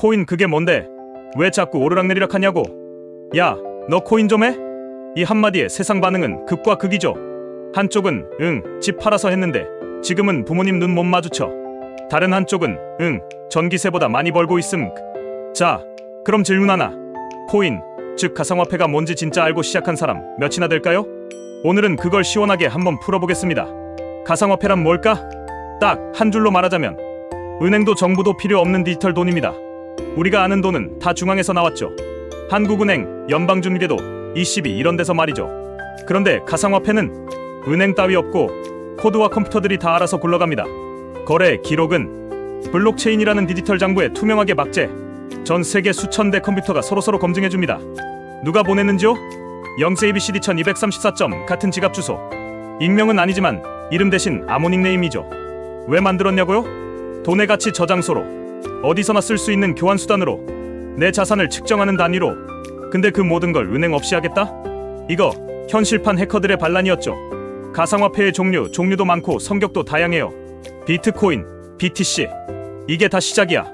코인 그게 뭔데? 왜 자꾸 오르락내리락 하냐고? 야, 너 코인 좀 해? 이 한마디에 세상 반응은 극과 극이죠. 한쪽은 응, 집 팔아서 했는데 지금은 부모님 눈 못 마주쳐. 다른 한쪽은 응, 전기세보다 많이 벌고 있음. 자, 그럼 질문 하나. 코인, 즉 가상화폐가 뭔지 진짜 알고 시작한 사람 몇이나 될까요? 오늘은 그걸 시원하게 한번 풀어보겠습니다. 가상화폐란 뭘까? 딱 한 줄로 말하자면 은행도 정부도 필요 없는 디지털 돈입니다. 우리가 아는 돈은 다 중앙에서 나왔죠. 한국은행, 연방준비제도, ECB 이런 데서 말이죠. 그런데 가상화폐는 은행 따위 없고 코드와 컴퓨터들이 다 알아서 굴러갑니다. 거래 기록은 블록체인이라는 디지털 장부에 투명하게 박제. 전 세계 수천 대 컴퓨터가 서로서로 검증해줍니다. 누가 보냈는지요? 영세 ABCD 1234점 같은 지갑 주소. 익명은 아니지만 이름 대신 암호 닉네임이죠. 왜 만들었냐고요? 돈의 가치 저장소로, 어디서나 쓸 수 있는 교환 수단으로, 내 자산을 측정하는 단위로. 근데 그 모든 걸 은행 없이 하겠다? 이거 현실판 해커들의 반란이었죠. 가상화폐의 종류도 많고 성격도 다양해요. 비트코인, BTC, 이게 다 시작이야.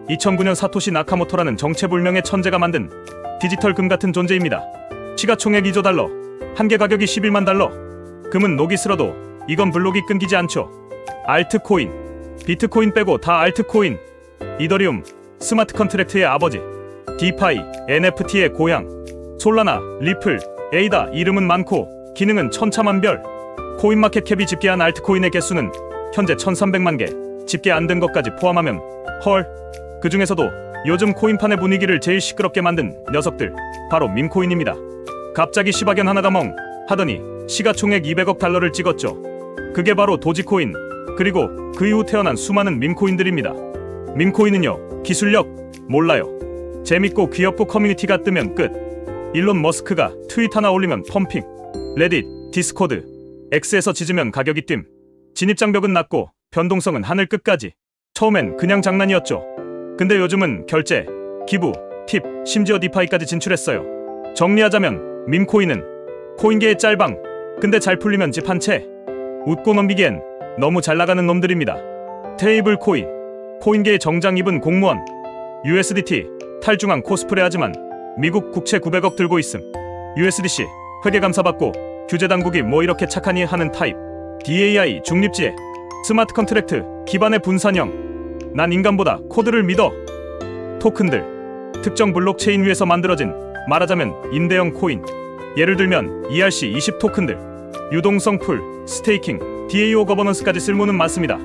2009년 사토시 나카모토라는 정체불명의 천재가 만든 디지털 금 같은 존재입니다. 시가총액 2조 달러, 한 개 가격이 11만 달러. 금은 녹이 슬어도 이건 블록이 끊기지 않죠. 알트코인, 비트코인 빼고 다 알트코인. 이더리움, 스마트 컨트랙트의 아버지. 디파이, NFT의 고향. 솔라나, 리플, 에이다. 이름은 많고 기능은 천차만별. 코인마켓캡이 집계한 알트코인의 개수는 현재 1300만 개. 집계 안 된 것까지 포함하면 헐. 그 중에서도 요즘 코인판의 분위기를 제일 시끄럽게 만든 녀석들, 바로 밈코인입니다. 갑자기 시바견 하나가 멍 하더니 시가총액 200억 달러를 찍었죠. 그게 바로 도지코인, 그리고 그 이후 태어난 수많은 밈코인들입니다. 밈코인은요, 기술력 몰라요. 재밌고 귀엽고 커뮤니티가 뜨면 끝. 일론 머스크가 트윗 하나 올리면 펌핑. 레딧, 디스코드, X에서 짖으면 가격이 뜀. 진입장벽은 낮고 변동성은 하늘 끝까지. 처음엔 그냥 장난이었죠. 근데 요즘은 결제, 기부, 팁, 심지어 디파이까지 진출했어요. 정리하자면 밈코인은 코인계의 짤방. 근데 잘 풀리면 집 한 채. 웃고 넘기기엔 너무 잘 나가는 놈들입니다. 테이블 코인, 코인계의 정장 입은 공무원. USDT, 탈중앙 코스프레 하지만 미국 국채 900억 들고 있음. USDC, 회계 감사받고 규제 당국이 뭐 이렇게 착하니 하는 타입. DAI, 중립지혜, 스마트 컨트랙트, 기반의 분산형. 난 인간보다 코드를 믿어. 토큰들, 특정 블록체인 위에서 만들어진, 말하자면 임대형 코인. 예를 들면 ERC20 토큰들, 유동성 풀, 스테이킹, DAO 거버넌스까지 쓸모는 많습니다.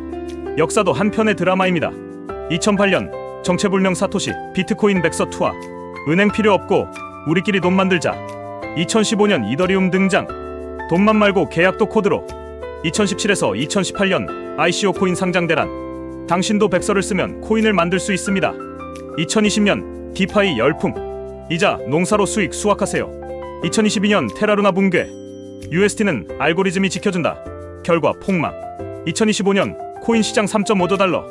역사도 한편의 드라마입니다. 2008년 정체불명 사토시 비트코인 백서2화. 은행 필요 없고 우리끼리 돈 만들자. 2015년 이더리움 등장. 돈만 말고 계약도 코드로. 2017에서 2018년 ICO 코인 상장 대란. 당신도 백서를 쓰면 코인을 만들 수 있습니다. 2020년 디파이 열풍. 이자 농사로 수익 수확하세요. 2022년 테라루나 붕괴. UST는 알고리즘이 지켜준다. 결과 폭망. 2025년 코인 시장 3.5조 달러.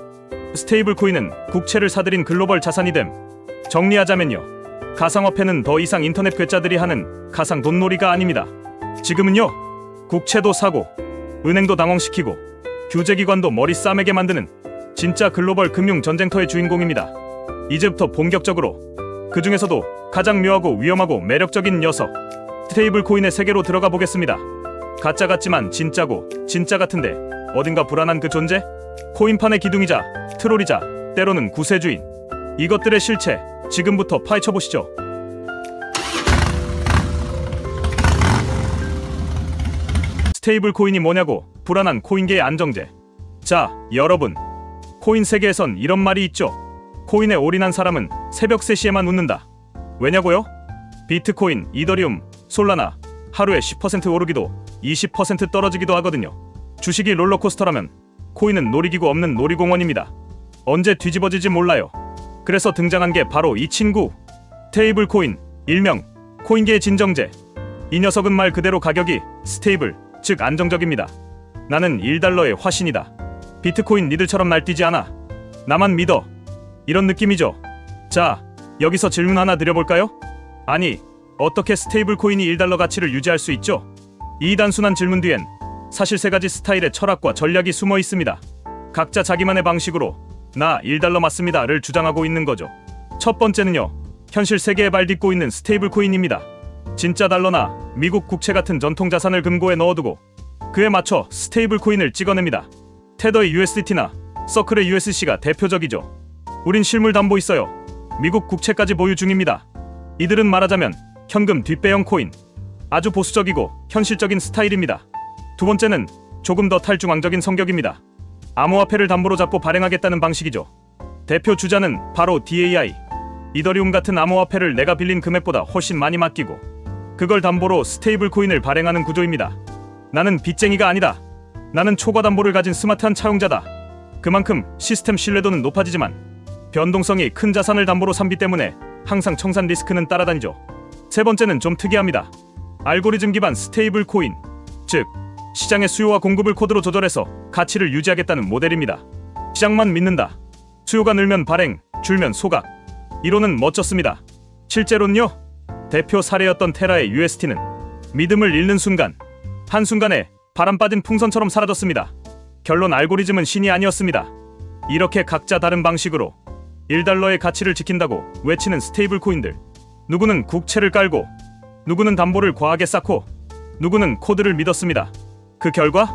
스테이블 코인은 국채를 사들인 글로벌 자산이 됨. 정리하자면요, 가상화폐는 더 이상 인터넷 괴짜들이 하는 가상 돈놀이가 아닙니다. 지금은요, 국채도 사고 은행도 당황시키고 규제기관도 머리 싸매게 만드는 진짜 글로벌 금융 전쟁터의 주인공입니다. 이제부터 본격적으로, 그 중에서도 가장 묘하고 위험하고 매력적인 녀석, 스테이블 코인의 세계로 들어가 보겠습니다. 가짜 같지만 진짜고 진짜 같은데 어딘가 불안한 그 존재? 코인판의 기둥이자 트롤이자 때로는 구세주인. 이것들의 실체 지금부터 파헤쳐보시죠. 스테이블 코인이 뭐냐고, 불안한 코인계의 안정제. 자, 여러분, 코인 세계에선 이런 말이 있죠. 코인에 올인한 사람은 새벽 3시에만 웃는다. 왜냐고요? 비트코인, 이더리움, 솔라나 하루에 10% 오르기도 20% 떨어지기도 하거든요. 주식이 롤러코스터라면 코인은 놀이기구 없는 놀이공원입니다. 언제 뒤집어질지 몰라요. 그래서 등장한 게 바로 이 친구, 스테이블 코인, 일명 코인계의 진정제. 이 녀석은 말 그대로 가격이 스테이블, 즉 안정적입니다. 나는 1달러의 화신이다. 비트코인 니들처럼 날뛰지 않아. 나만 믿어. 이런 느낌이죠. 자, 여기서 질문 하나 드려볼까요? 아니, 어떻게 스테이블 코인이 1달러 가치를 유지할 수 있죠? 이 단순한 질문 뒤엔 사실 3가지 스타일의 철학과 전략이 숨어 있습니다. 각자 자기만의 방식으로 나 1달러 맞습니다를 주장하고 있는 거죠. 첫 번째는요, 현실 세계에 발 딛고 있는 스테이블 코인입니다. 진짜 달러나 미국 국채 같은 전통 자산을 금고에 넣어두고 그에 맞춰 스테이블 코인을 찍어냅니다. 테더의 USDT나 서클의 USC가 대표적이죠. 우린 실물 담보 있어요. 미국 국채까지 보유 중입니다. 이들은 말하자면 현금 뒷배형 코인. 아주 보수적이고 현실적인 스타일입니다. 두 번째는 조금 더 탈중앙적인 성격입니다. 암호화폐를 담보로 잡고 발행하겠다는 방식이죠. 대표 주자는 바로 DAI, 이더리움 같은 암호화폐를 내가 빌린 금액보다 훨씬 많이 맡기고 그걸 담보로 스테이블 코인을 발행하는 구조입니다. 나는 빚쟁이가 아니다. 나는 초과 담보를 가진 스마트한 차용자다. 그만큼 시스템 신뢰도는 높아지지만 변동성이 큰 자산을 담보로 삼기 때문에 항상 청산 리스크는 따라다니죠. 세 번째는 좀 특이합니다. 알고리즘 기반 스테이블 코인, 즉 시장의 수요와 공급을 코드로 조절해서 가치를 유지하겠다는 모델입니다. 시장만 믿는다. 수요가 늘면 발행, 줄면 소각. 이론은 멋졌습니다. 실제로는요, 대표 사례였던 테라의 UST는 믿음을 잃는 순간, 한순간에 바람 빠진 풍선처럼 사라졌습니다. 결론, 알고리즘은 신이 아니었습니다. 이렇게 각자 다른 방식으로 1달러의 가치를 지킨다고 외치는 스테이블 코인들. 누구는 국채를 깔고, 누구는 담보를 과하게 쌓고, 누구는 코드를 믿었습니다. 그 결과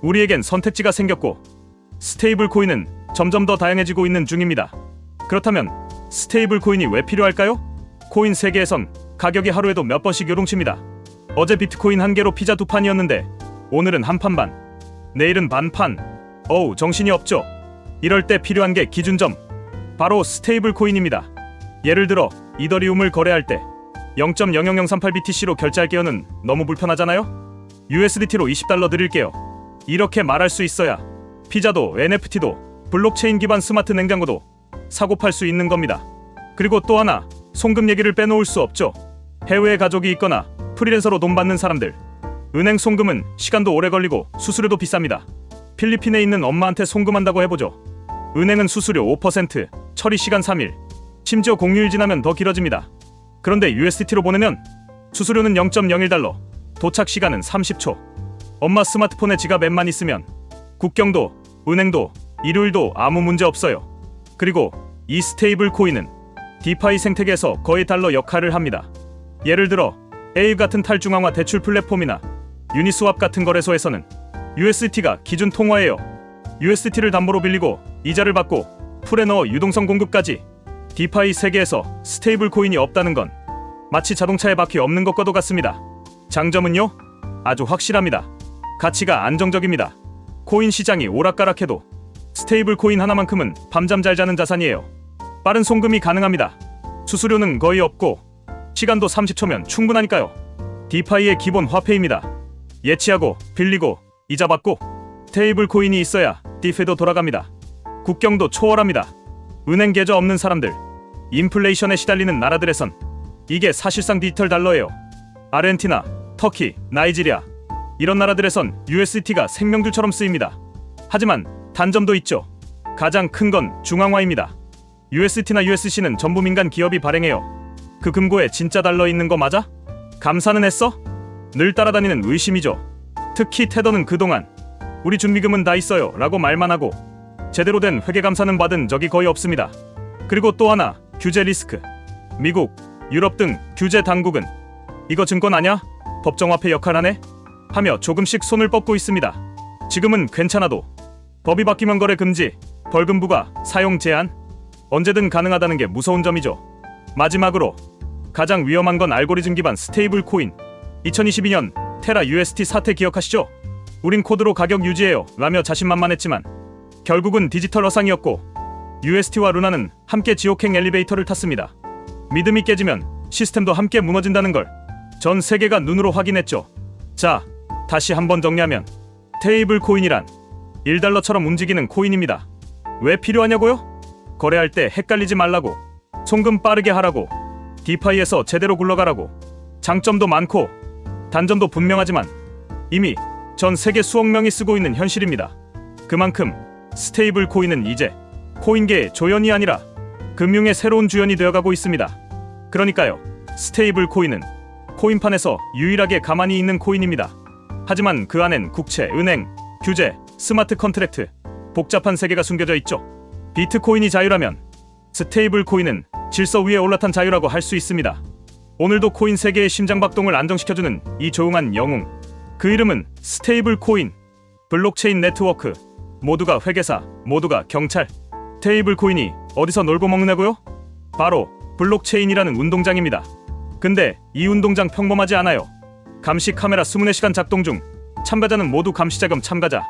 우리에겐 선택지가 생겼고 스테이블 코인은 점점 더 다양해지고 있는 중입니다. 그렇다면 스테이블 코인이 왜 필요할까요? 코인 세계에선 가격이 하루에도 몇 번씩 요동칩니다. 어제 비트코인 한 개로 피자 두 판이었는데 오늘은 한 판 반, 내일은 반판. 어우, 정신이 없죠. 이럴 때 필요한 게 기준점, 바로 스테이블 코인입니다. 예를 들어 이더리움을 거래할 때 0.00038BTC로 결제할게요는 너무 불편하잖아요? USDT로 20달러 드릴게요. 이렇게 말할 수 있어야 피자도 NFT도 블록체인 기반 스마트 냉장고도 사고 팔 수 있는 겁니다. 그리고 또 하나, 송금 얘기를 빼놓을 수 없죠. 해외에 가족이 있거나 프리랜서로 돈 받는 사람들, 은행 송금은 시간도 오래 걸리고 수수료도 비쌉니다. 필리핀에 있는 엄마한테 송금한다고 해보죠. 은행은 수수료 5%, 처리 시간 3일, 심지어 공휴일 지나면 더 길어집니다. 그런데 USDT로 보내면 수수료는 0.01달러, 도착 시간은 30초. 엄마 스마트폰에 지갑 앱만 있으면 국경도, 은행도, 일요일도 아무 문제 없어요. 그리고 이 스테이블 코인은 디파이 생태계에서 거의 달러 역할을 합니다. 예를 들어 에이브 같은 탈중앙화 대출 플랫폼이나 유니스왑 같은 거래소에서는 USDT가 기준 통화예요. USDT를 담보로 빌리고 이자를 받고 풀에 넣어 유동성 공급까지. 디파이 세계에서 스테이블 코인이 없다는 건 마치 자동차에 바퀴 없는 것과 같습니다. 장점은요, 아주 확실합니다. 가치가 안정적입니다. 코인 시장이 오락가락해도 스테이블 코인 하나만큼은 밤잠 잘 자는 자산이에요. 빠른 송금이 가능합니다. 수수료는 거의 없고 시간도 30초면 충분하니까요. 디파이의 기본 화폐입니다. 예치하고 빌리고 이자 받고 스테이블 코인이 있어야 디페도 돌아갑니다. 국경도 초월합니다. 은행 계좌 없는 사람들, 인플레이션에 시달리는 나라들에선 이게 사실상 디지털 달러예요. 아르헨티나, 터키, 나이지리아, 이런 나라들에선 USDT가 생명줄처럼 쓰입니다. 하지만 단점도 있죠. 가장 큰 건 중앙화입니다. USDT나 USC는 전부 민간 기업이 발행해요. 그 금고에 진짜 달러 있는 거 맞아? 감사는 했어? 늘 따라다니는 의심이죠. 특히 테더는 그동안 우리 준비금은 다 있어요 라고 말만 하고 제대로 된 회계감사는 받은 적이 거의 없습니다. 그리고 또 하나, 규제 리스크. 미국, 유럽 등 규제 당국은 이거 증권 아냐? 법정화폐 역할 하네? 하며 조금씩 손을 뻗고 있습니다. 지금은 괜찮아도 법이 바뀌면 거래 금지, 벌금 부과, 사용 제한, 언제든 가능하다는 게 무서운 점이죠. 마지막으로 가장 위험한 건 알고리즘 기반 스테이블 코인. 2022년 테라 UST 사태 기억하시죠? 우린 코드로 가격 유지해요 라며 자신만만했지만 결국은 디지털 어상이었고 UST와 루나는 함께 지옥행 엘리베이터를 탔습니다. 믿음이 깨지면 시스템도 함께 무너진다는 걸 전 세계가 눈으로 확인했죠. 자, 다시 한번 정리하면 스테이블 코인이란 1달러처럼 움직이는 코인입니다. 왜 필요하냐고요? 거래할 때 헷갈리지 말라고, 송금 빠르게 하라고, 디파이에서 제대로 굴러가라고. 장점도 많고 단점도 분명하지만 이미 전 세계 수억 명이 쓰고 있는 현실입니다. 그만큼 스테이블 코인은 이제 코인계의 조연이 아니라 금융의 새로운 주연이 되어가고 있습니다. 그러니까요, 스테이블 코인은 코인판에서 유일하게 가만히 있는 코인입니다. 하지만 그 안엔 국채, 은행, 규제, 스마트 컨트랙트, 복잡한 세계가 숨겨져 있죠. 비트코인이 자유라면 스테이블 코인은 질서 위에 올라탄 자유라고 할 수 있습니다. 오늘도 코인 세계의 심장박동을 안정시켜주는 이 조용한 영웅, 그 이름은 스테이블 코인. 블록체인 네트워크, 모두가 회계사, 모두가 경찰. 스테이블 코인이 어디서 놀고 먹느냐고요? 바로 블록체인이라는 운동장입니다. 근데 이 운동장 평범하지 않아요. 감시 카메라 24시간 작동 중, 참가자는 모두 감시자금 참가자.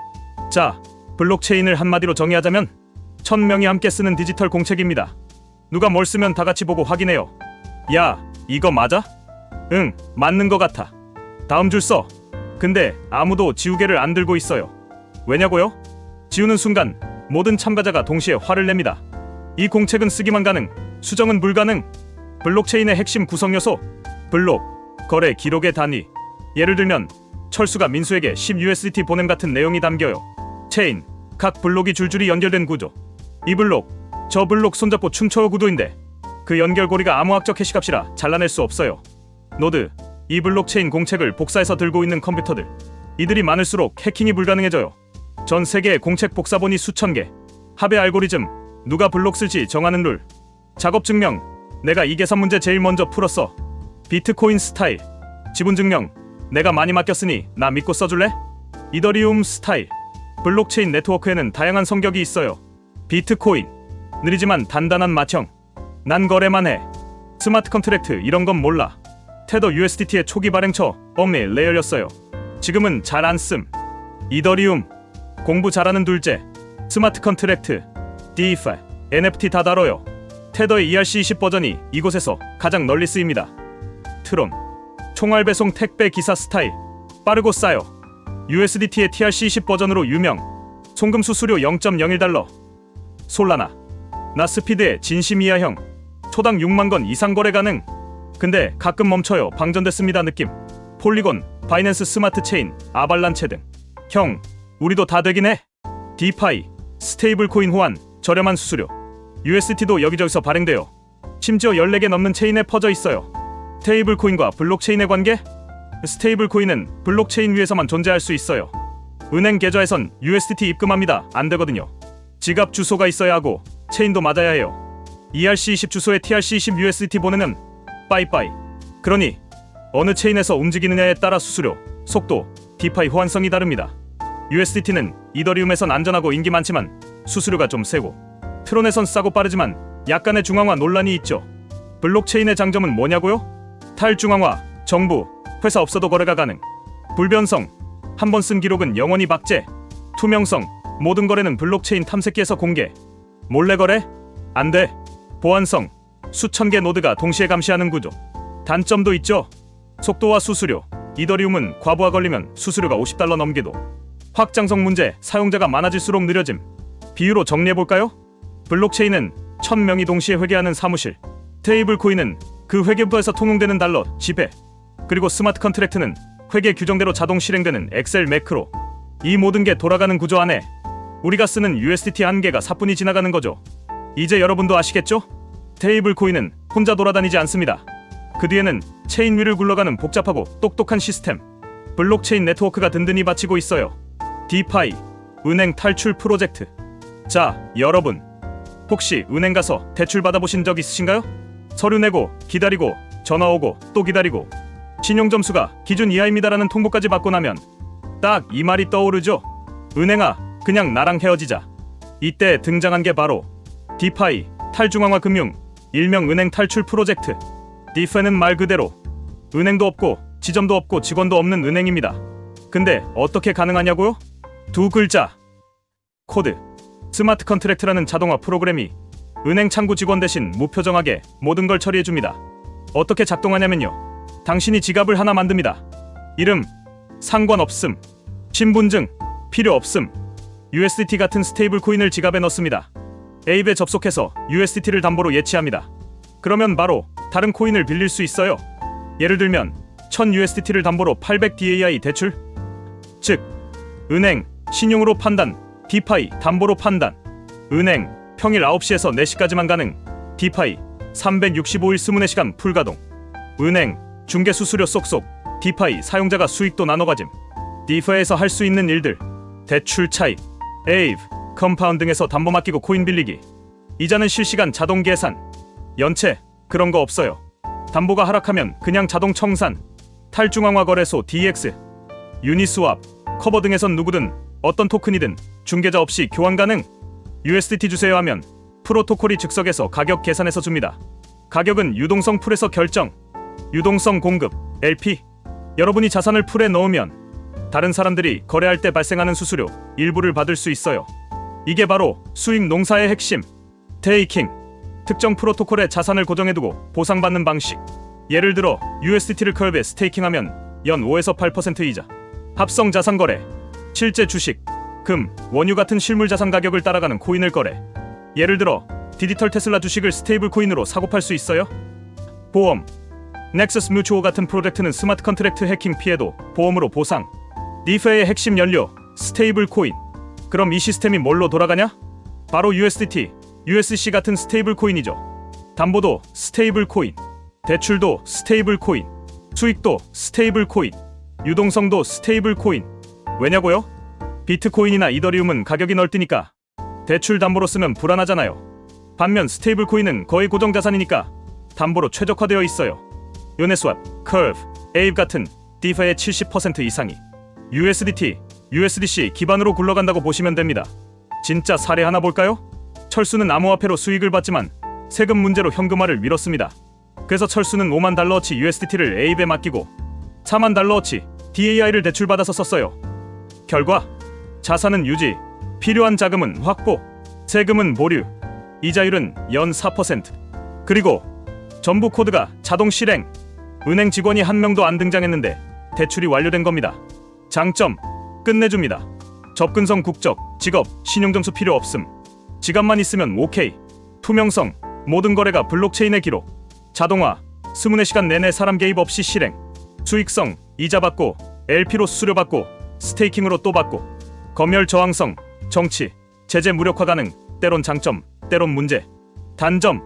자, 블록체인을 한마디로 정의하자면 1000명이 함께 쓰는 디지털 공책입니다. 누가 뭘 쓰면 다 같이 보고 확인해요. 야, 이거 맞아? 응, 맞는 것 같아. 다음 줄 써. 근데 아무도 지우개를 안 들고 있어요. 왜냐고요? 지우는 순간 모든 참가자가 동시에 화를 냅니다. 이 공책은 쓰기만 가능, 수정은 불가능. 블록체인의 핵심 구성 요소, 블록, 거래 기록의 단위. 예를 들면 철수가 민수에게 10USDT 보냄 같은 내용이 담겨요. 체인, 각 블록이 줄줄이 연결된 구조. 이 블록, 저 블록 손잡고 춤춰요 구도인데 그 연결고리가 암호학적 해시값이라 잘라낼 수 없어요. 노드, 이 블록체인 공책을 복사해서 들고 있는 컴퓨터들. 이들이 많을수록 해킹이 불가능해져요. 전 세계의 공책 복사본이 수천 개. 합의 알고리즘, 누가 블록 쓸지 정하는 룰. 작업 증명, 내가 이 계산 문제 제일 먼저 풀었어. 비트코인 스타일, 지분 증명, 내가 많이 맡겼으니 나 믿고 써줄래? 이더리움 스타일, 블록체인 네트워크에는 다양한 성격이 있어요. 비트코인, 느리지만 단단한 맏형. 난 거래만 해. 스마트 컨트랙트 이런 건 몰라. 테더 USDT의 초기 발행처 엄밀 레이어였어요. 지금은 잘 안 씀. 이더리움, 공부 잘하는 둘째. 스마트 컨트랙트, DeFi, NFT 다 다뤄요. 테더의 ERC20 버전이 이곳에서 가장 널리 쓰입니다. 트론, 총알 배송 택배 기사 스타일, 빠르고 싸요. USDT의 TRC20 버전으로 유명. 송금 수수료 0.01달러. 솔라나, 나 스피드의 진심 이하형. 초당 6만 건 이상 거래 가능. 근데 가끔 멈춰요. 방전됐습니다 느낌. 폴리곤, 바이낸스 스마트 체인, 아발란체 등. 형, 우리도 다 되긴 해. 디파이, 스테이블 코인 호환, 저렴한 수수료. USDT도 여기저기서 발행돼요. 심지어 14개 넘는 체인에 퍼져 있어요. 스테이블 코인과 블록체인의 관계? 스테이블 코인은 블록체인 위에서만 존재할 수 있어요. 은행 계좌에선 USDT 입금합니다. 안 되거든요. 지갑 주소가 있어야 하고 체인도 맞아야 해요. ERC20 주소에 TRC20 USDT 보내면 빠이빠이. 그러니 어느 체인에서 움직이느냐에 따라 수수료, 속도, 디파이 호환성이 다릅니다. USDT는 이더리움에선 안전하고 인기 많지만 수수료가 좀 세고, 트론에선 싸고 빠르지만 약간의 중앙화 논란이 있죠. 블록체인의 장점은 뭐냐고요? 탈중앙화, 정부, 회사 없어도 거래가 가능. 불변성, 한 번 쓴 기록은 영원히 박제. 투명성, 모든 거래는 블록체인 탐색기에서 공개. 몰래 거래? 안 돼. 보안성, 수천 개 노드가 동시에 감시하는 구조. 단점도 있죠. 속도와 수수료. 이더리움은 과부하 걸리면 수수료가 $50 넘기도. 확장성 문제, 사용자가 많아질수록 느려짐. 비유로 정리해볼까요? 블록체인은 1000명이 동시에 회계하는 사무실. 스테이블 코인은 그 회계부에서 통용되는 달러, 지폐. 그리고 스마트 컨트랙트는 회계 규정대로 자동 실행되는 엑셀 매크로. 이 모든 게 돌아가는 구조 안에 우리가 쓰는 USDT 한계가 사뿐히 지나가는 거죠. 이제 여러분도 아시겠죠? 스테이블 코인은 혼자 돌아다니지 않습니다. 그 뒤에는 체인 위를 굴러가는 복잡하고 똑똑한 시스템, 블록체인 네트워크가 든든히 받치고 있어요. 디파이, 은행 탈출 프로젝트. 자, 여러분, 혹시 은행 가서 대출 받아보신 적 있으신가요? 서류 내고, 기다리고, 전화 오고, 또 기다리고, 신용점수가 기준 이하입니다라는 통보까지 받고 나면 딱 이 말이 떠오르죠. 은행아, 그냥 나랑 헤어지자. 이때 등장한 게 바로 디파이, 탈중앙화 금융, 일명 은행 탈출 프로젝트. 디파이는 말 그대로 은행도 없고 지점도 없고 직원도 없는 은행입니다. 근데 어떻게 가능하냐고요? 두 글자, 코드. 스마트 컨트랙트라는 자동화 프로그램이 은행 창구 직원 대신 무표정하게 모든 걸 처리해줍니다. 어떻게 작동하냐면요, 당신이 지갑을 하나 만듭니다. 이름 상관없음, 신분증 필요 없음, USDT 같은 스테이블 코인을 지갑에 넣습니다. 에입에 접속해서 USDT를 담보로 예치합니다. 그러면 바로 다른 코인을 빌릴 수 있어요. 예를 들면 1000USDT를 담보로 800DAI 대출? 즉, 은행 신용으로 판단, 디파이 담보로 판단. 은행 평일 9시에서 4시까지만 가능, 디파이 365일 24시간 풀가동. 은행 중개 수수료 쏙쏙, 디파이 사용자가 수익도 나눠가짐. 디파이에서 할 수 있는 일들: 대출 차입, 에이브, 컴파운딩에서 담보 맡기고 코인 빌리기, 이자는 실시간 자동 계산. 연체 그런 거 없어요. 담보가 하락하면 그냥 자동 청산. 탈중앙화 거래소 DX, 유니스왑, 커버 등에선 누구든 어떤 토큰이든 중개자 없이 교환 가능. USDT 주세요 하면 프로토콜이 즉석에서 가격 계산해서 줍니다. 가격은 유동성 풀에서 결정. 유동성 공급 LP. 여러분이 자산을 풀에 넣으면 다른 사람들이 거래할 때 발생하는 수수료 일부를 받을 수 있어요. 이게 바로 수익 농사의 핵심. 테이킹. 특정 프로토콜에 자산을 고정해두고 보상받는 방식. 예를 들어 USDT를 컬브에 스테이킹하면 연 5에서 8% 이자. 합성 자산 거래. 실제 주식, 금, 원유 같은 실물 자산 가격을 따라가는 코인을 거래. 예를 들어 디지털 테슬라 주식을 스테이블 코인으로 사고 팔 수 있어요. 보험. 넥서스 뮤추어 같은 프로젝트는 스마트 컨트랙트 해킹 피해도 보험으로 보상. 디페의 핵심 연료 스테이블 코인. 그럼 이 시스템이 뭘로 돌아가냐? 바로 USDT, USC 같은 스테이블 코인이죠. 담보도 스테이블 코인, 대출도 스테이블 코인, 수익도 스테이블 코인, 유동성도 스테이블 코인. 왜냐고요? 비트코인이나 이더리움은 가격이 널뛰니까 대출 담보로 쓰면 불안하잖아요. 반면 스테이블 코인은 거의 고정 자산이니까 담보로 최적화되어 있어요. 요네스왑, 컬브, 에이브 같은 디파의 70% 이상이 USDT, USDC 기반으로 굴러간다고 보시면 됩니다. 진짜 사례 하나 볼까요? 철수는 암호화폐로 수익을 받지만 세금 문제로 현금화를 미뤘습니다. 그래서 철수는 $50,000어치 USDT를 에이브에 맡기고 $40,000어치 DAI를 대출받아서 썼어요. 결과 자산은 유지, 필요한 자금은 확보, 세금은 보류, 이자율은 연 4%. 그리고 전부 코드가 자동 실행. 은행 직원이 한 명도 안 등장했는데 대출이 완료된 겁니다. 장점, 끝내줍니다. 접근성 국적, 직업, 신용점수 필요 없음. 지갑만 있으면 오케이. 투명성, 모든 거래가 블록체인에 기록. 자동화, 24시간 내내 사람 개입 없이 실행. 수익성, 이자 받고 LP로 수수료 받고 스테이킹으로 또 받고. 검열 저항성, 정치, 제재 무력화 가능. 때론 장점, 때론 문제. 단점,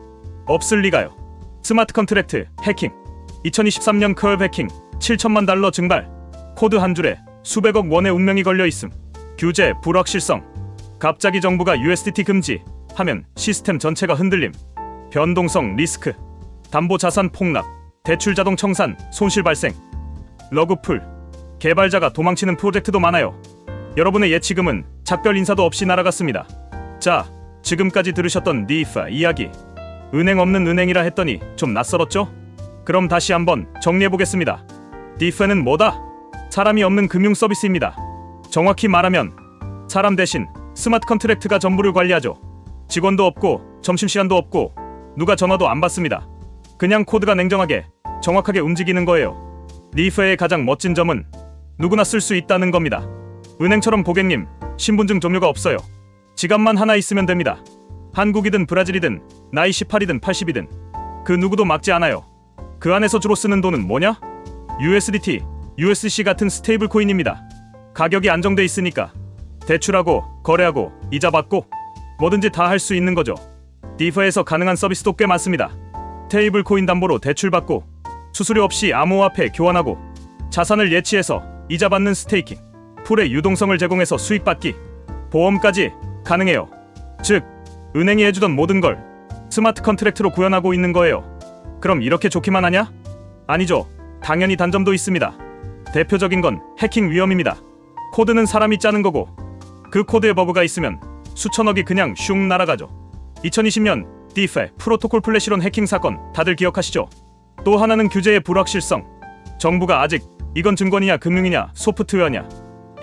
없을 리가요. 스마트 컨트랙트 해킹. 2023년 컬브 해킹 $7,000,000 증발. 코드 한 줄에 수백억 원의 운명이 걸려 있음. 규제 불확실성. 갑자기 정부가 USDT 금지 하면 시스템 전체가 흔들림. 변동성 리스크. 담보 자산 폭락. 대출 자동 청산 손실 발생. 러그풀. 개발자가 도망치는 프로젝트도 많아요. 여러분의 예치금은 작별 인사도 없이 날아갔습니다. 자, 지금까지 들으셨던 디파 이야기. 은행 없는 은행이라 했더니 좀 낯설었죠? 그럼 다시 한번 정리해보겠습니다. 디파는 뭐다? 사람이 없는 금융 서비스입니다. 정확히 말하면 사람 대신 스마트 컨트랙트가 전부를 관리하죠. 직원도 없고 점심시간도 없고 누가 전화도 안 받습니다. 그냥 코드가 냉정하게 정확하게 움직이는 거예요. 디파의 가장 멋진 점은 누구나 쓸 수 있다는 겁니다. 은행처럼 고객님, 신분증 종료가 없어요. 지갑만 하나 있으면 됩니다. 한국이든 브라질이든 나이 18이든 80이든 그 누구도 막지 않아요. 그 안에서 주로 쓰는 돈은 뭐냐? USDT, USC 같은 스테이블 코인입니다. 가격이 안정돼 있으니까 대출하고 거래하고 이자 받고 뭐든지 다 할 수 있는 거죠. 디파에서 가능한 서비스도 꽤 많습니다. 스테이블 코인 담보로 대출받고 수수료 없이 암호화폐 교환하고 자산을 예치해서 이자 받는 스테이킹, 풀의 유동성을 제공해서 수익 받기, 보험까지 가능해요. 즉, 은행이 해주던 모든 걸 스마트 컨트랙트로 구현하고 있는 거예요. 그럼 이렇게 좋기만 하냐? 아니죠. 당연히 단점도 있습니다. 대표적인 건 해킹 위험입니다. 코드는 사람이 짜는 거고 그 코드에 버그가 있으면 수천억이 그냥 슝 날아가죠. 2020년 디파 프로토콜 플래시론 해킹 사건 다들 기억하시죠? 또 하나는 규제의 불확실성. 정부가 아직 이건 증권이냐 금융이냐 소프트웨어냐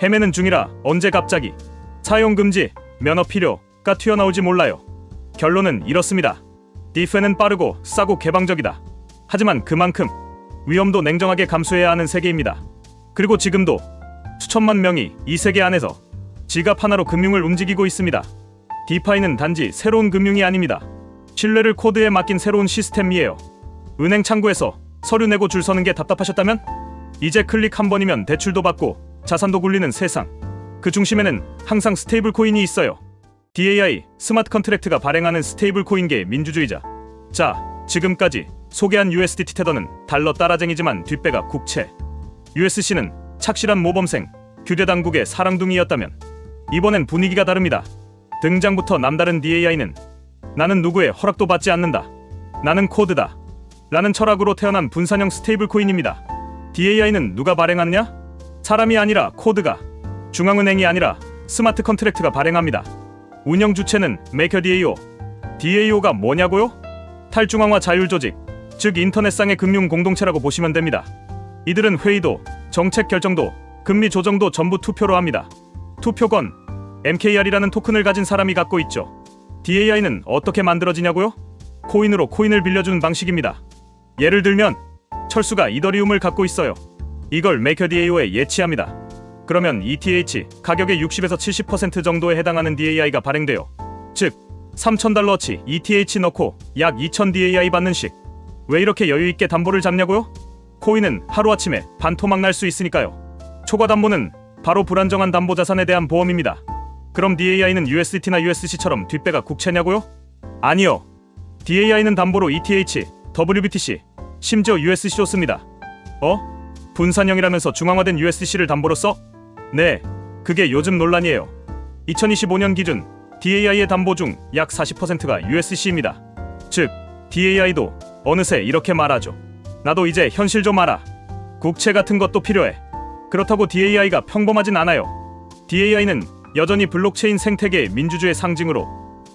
헤매는 중이라 언제 갑자기 사용 금지, 면허 필요가 튀어나올지 몰라요. 결론은 이렇습니다. 디파는 빠르고 싸고 개방적이다. 하지만 그만큼 위험도 냉정하게 감수해야 하는 세계입니다. 그리고 지금도 수천만 명이 이 세계 안에서 지갑 하나로 금융을 움직이고 있습니다. 디파이는 단지 새로운 금융이 아닙니다. 신뢰를 코드에 맡긴 새로운 시스템이에요. 은행 창구에서 서류 내고 줄 서는 게 답답하셨다면 이제 클릭 한 번이면 대출도 받고 자산도 굴리는 세상. 그 중심에는 항상 스테이블 코인이 있어요. DAI, 스마트 컨트랙트가 발행하는 스테이블 코인계의 민주주의자. 자, 지금까지 소개한 USDT 테더는 달러 따라쟁이지만 뒷배가 국채. USC는 착실한 모범생, 규제 당국의 사랑둥이였다면 이번엔 분위기가 다릅니다. 등장부터 남다른 DAI는 나는 누구의 허락도 받지 않는다. 나는 코드다 라는 철학으로 태어난 분산형 스테이블 코인입니다. DAI는 누가 발행하느냐? 사람이 아니라 코드가, 중앙은행이 아니라 스마트 컨트랙트가 발행합니다. 운영 주체는 MakerDAO. DAO가 뭐냐고요? 탈중앙화 자율조직, 즉 인터넷상의 금융 공동체라고 보시면 됩니다. 이들은 회의도, 정책 결정도, 금리 조정도 전부 투표로 합니다. 투표권, MKR이라는 토큰을 가진 사람이 갖고 있죠. DAI는 어떻게 만들어지냐고요? 코인으로 코인을 빌려주는 방식입니다. 예를 들면 철수가 이더리움을 갖고 있어요. 이걸 MakerDAO에 예치합니다. 그러면 ETH 가격의 60에서 70% 정도에 해당하는 DAI가 발행돼요. 즉 3,000달러어치 ETH 넣고 약 2,000 DAI 받는 식. 왜 이렇게 여유있게 담보를 잡냐고요? 코인은 하루아침에 반토막 날 수 있으니까요. 초과 담보는 바로 불안정한 담보 자산에 대한 보험입니다. 그럼 DAI는 USDT나 USC처럼 뒷배가 국채냐고요? 아니요. DAI는 담보로 ETH, WBTC, 심지어 USC도 씁니다. 분산형이라면서 중앙화된 USDC를 담보로 써? 네, 그게 요즘 논란이에요. 2025년 기준 DAI의 담보 중 약 40%가 USC입니다. 즉, DAI도 어느새 이렇게 말하죠. 나도 이제 현실 좀 알아. 국채 같은 것도 필요해. 그렇다고 DAI가 평범하진 않아요. DAI는 여전히 블록체인 생태계의 민주주의 상징으로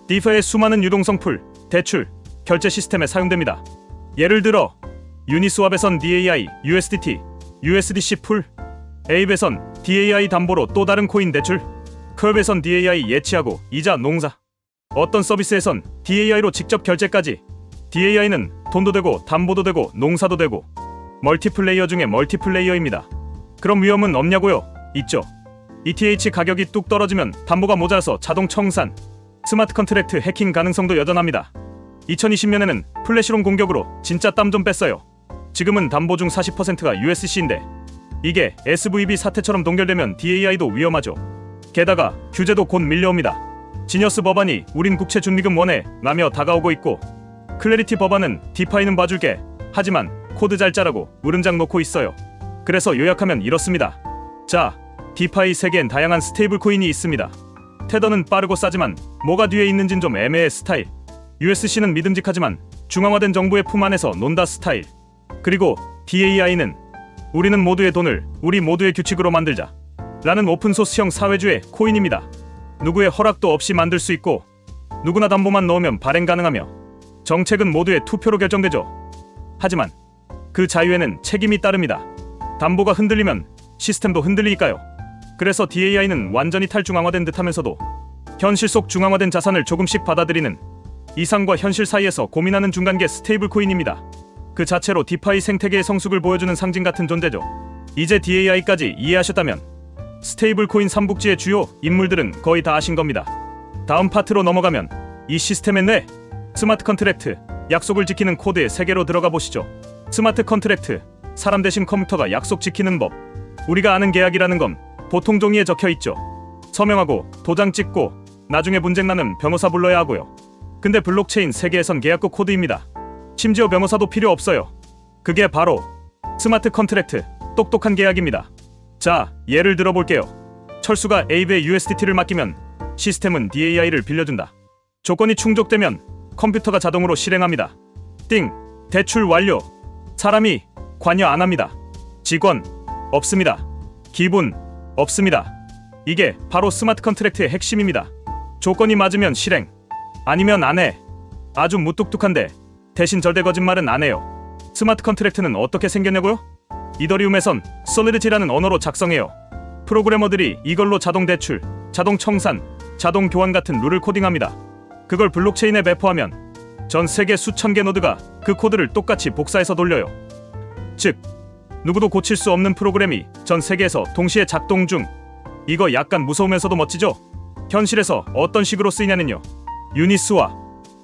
DeFi의 수많은 유동성 풀, 대출, 결제 시스템에 사용됩니다. 예를 들어 유니스왑에선 DAI, USDT, USDC 풀, 에이브에선 DAI 담보로 또 다른 코인 대출, 컵에선 DAI 예치하고 이자 농사, 어떤 서비스에선 DAI로 직접 결제까지. DAI는 돈도 되고 담보도 되고 농사도 되고 멀티플레이어 중에 멀티플레이어입니다. 그럼 위험은 없냐고요? 있죠. ETH 가격이 뚝 떨어지면 담보가 모자라서 자동 청산, 스마트 컨트랙트 해킹 가능성도 여전합니다. 2020년에는 플래시론 공격으로 진짜 땀 좀 뺐어요. 지금은 담보 중 40%가 USC인데 이게 SVB 사태처럼 동결되면 DAI도 위험하죠. 게다가 규제도 곧 밀려옵니다. 지니어스 법안이 우린 국채 준비금 원해 라며 다가오고 있고, 클래리티 법안은 디파이는 봐줄게 하지만 코드 잘 짜라고 우름장 놓고 있어요. 그래서 요약하면 이렇습니다. 자, 디파이 세계엔 다양한 스테이블 코인이 있습니다. 테더는 빠르고 싸지만 뭐가 뒤에 있는진 좀 애매해 스타일. USC는 믿음직하지만 중앙화된 정부의 품 안에서 논다 스타일. 그리고 DAI는 우리는 모두의 돈을 우리 모두의 규칙으로 만들자 라는 오픈소스형 사회주의 코인입니다. 누구의 허락도 없이 만들 수 있고 누구나 담보만 넣으면 발행 가능하며 정책은 모두의 투표로 결정되죠. 하지만 그 자유에는 책임이 따릅니다. 담보가 흔들리면 시스템도 흔들리니까요. 그래서 DAI는 완전히 탈중앙화된 듯하면서도 현실 속 중앙화된 자산을 조금씩 받아들이는 이상과 현실 사이에서 고민하는 중간계 스테이블 코인입니다. 그 자체로 디파이 생태계의 성숙을 보여주는 상징 같은 존재죠. 이제 DAI까지 이해하셨다면 스테이블 코인 삼국지의 주요 인물들은 거의 다 아신 겁니다. 다음 파트로 넘어가면 이 시스템의 뇌, 스마트 컨트랙트, 약속을 지키는 코드의 세계로 들어가 보시죠. 스마트 컨트랙트, 사람 대신 컴퓨터가 약속 지키는 법. 우리가 아는 계약이라는 건 보통 종이에 적혀 있죠. 서명하고 도장 찍고 나중에 분쟁 나면 변호사 불러야 하고요. 근데 블록체인 세계에선 계약국 코드입니다. 심지어 변호사도 필요 없어요. 그게 바로 스마트 컨트랙트, 똑똑한 계약입니다. 자, 예를 들어볼게요. 철수가 에이브에 USDT를 맡기면 시스템은 DAI를 빌려준다. 조건이 충족되면 컴퓨터가 자동으로 실행합니다. 띵! 대출 완료! 사람이 관여 안 합니다. 직원 없습니다. 기분 없습니다. 이게 바로 스마트 컨트랙트의 핵심입니다. 조건이 맞으면 실행, 아니면 안 해. 아주 무뚝뚝한데 대신 절대 거짓말은 안 해요. 스마트 컨트랙트는 어떻게 생겼냐고요? 이더리움에선 솔리디티라는 언어로 작성해요. 프로그래머들이 이걸로 자동 대출, 자동 청산, 자동 교환 같은 룰을 코딩합니다. 그걸 블록체인에 배포하면 전 세계 수천 개 노드가 그 코드를 똑같이 복사해서 돌려요. 즉, 누구도 고칠 수 없는 프로그램이 전 세계에서 동시에 작동 중. 이거 약간 무서우면서도 멋지죠? 현실에서 어떤 식으로 쓰이냐는요. 유니스왑.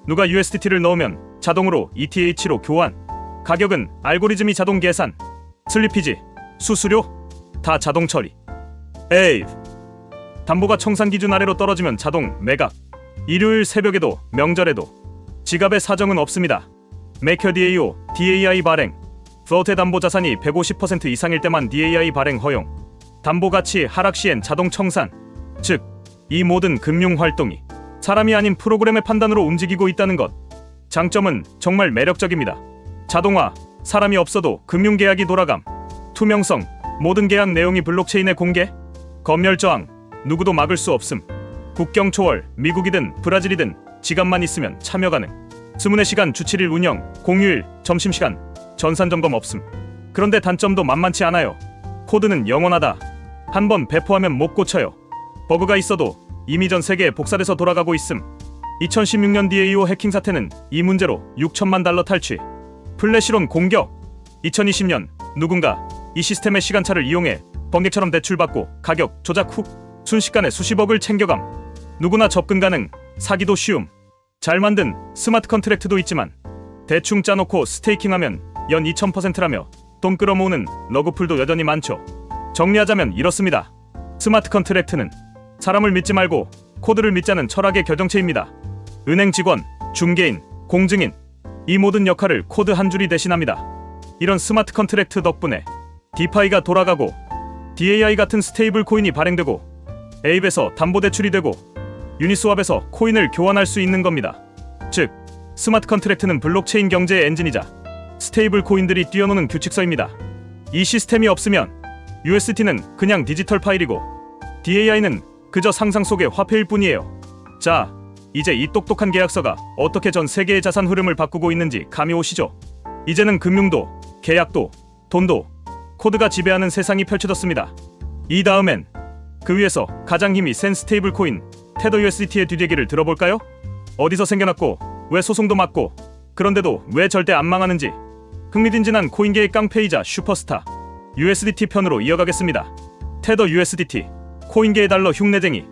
누가 USDT를 넣으면 자동으로 ETH로 교환. 가격은 알고리즘이 자동 계산. 슬리피지, 수수료 다 자동 처리. 에이브. 담보가 청산 기준 아래로 떨어지면 자동 매각. 일요일 새벽에도 명절에도 지갑에 사정은 없습니다. MakerDAO, DAI 발행. 플로트 담보 자산이 150% 이상일 때만 DAI 발행 허용. 담보 가치 하락 시엔 자동 청산. 즉, 이 모든 금융 활동이 사람이 아닌 프로그램의 판단으로 움직이고 있다는 것. 장점은 정말 매력적입니다. 자동화, 사람이 없어도 금융계약이 돌아감, 투명성, 모든 계약 내용이 블록체인에 공개, 검열 저항, 누구도 막을 수 없음, 국경 초월, 미국이든 브라질이든 지갑만 있으면 참여 가능, 24시간 주 7일 운영, 공휴일, 점심시간, 전산점검 없음. 그런데 단점도 만만치 않아요. 코드는 영원하다. 한번 배포하면 못 고쳐요. 버그가 있어도 이미 전 세계에 복사돼서 돌아가고 있음. 2016년 DAO 해킹 사태는 이 문제로 6천만 달러 탈취, 플래시론 공격. 2020년 누군가 이 시스템의 시간차를 이용해 번개처럼 대출받고 가격 조작 후 순식간에 수십억을 챙겨감. 누구나 접근 가능, 사기도 쉬움. 잘 만든 스마트 컨트랙트도 있지만 대충 짜놓고 스테이킹하면 연 2000%라며 돈 끌어모으는 러그풀도 여전히 많죠. 정리하자면 이렇습니다. 스마트 컨트랙트는 사람을 믿지 말고 코드를 믿자는 철학의 결정체입니다. 은행 직원, 중개인, 공증인, 이 모든 역할을 코드 한 줄이 대신합니다. 이런 스마트 컨트랙트 덕분에 디파이가 돌아가고 DAI 같은 스테이블 코인이 발행되고 에입에서 담보대출이 되고 유니스왑에서 코인을 교환할 수 있는 겁니다. 즉, 스마트 컨트랙트는 블록체인 경제의 엔진이자 스테이블 코인들이 뛰어노는 규칙서입니다. 이 시스템이 없으면 USDT는 그냥 디지털 파일이고 DAI는 그저 상상 속의 화폐일 뿐이에요. 자, 이제 이 똑똑한 계약서가 어떻게 전 세계의 자산 흐름을 바꾸고 있는지 감이 오시죠? 이제는 금융도, 계약도, 돈도 코드가 지배하는 세상이 펼쳐졌습니다. 이 다음엔 그 위에서 가장 힘이 센 스테이블 코인 테더 USDT의 뒤대기를 들어볼까요? 어디서 생겨났고 왜 소송도 맞고 그런데도 왜 절대 안 망하는지 흥미진진한 코인계의 깡패이자 슈퍼스타 USDT 편으로 이어가겠습니다. 테더 USDT, 코인계의 달러 흉내쟁이.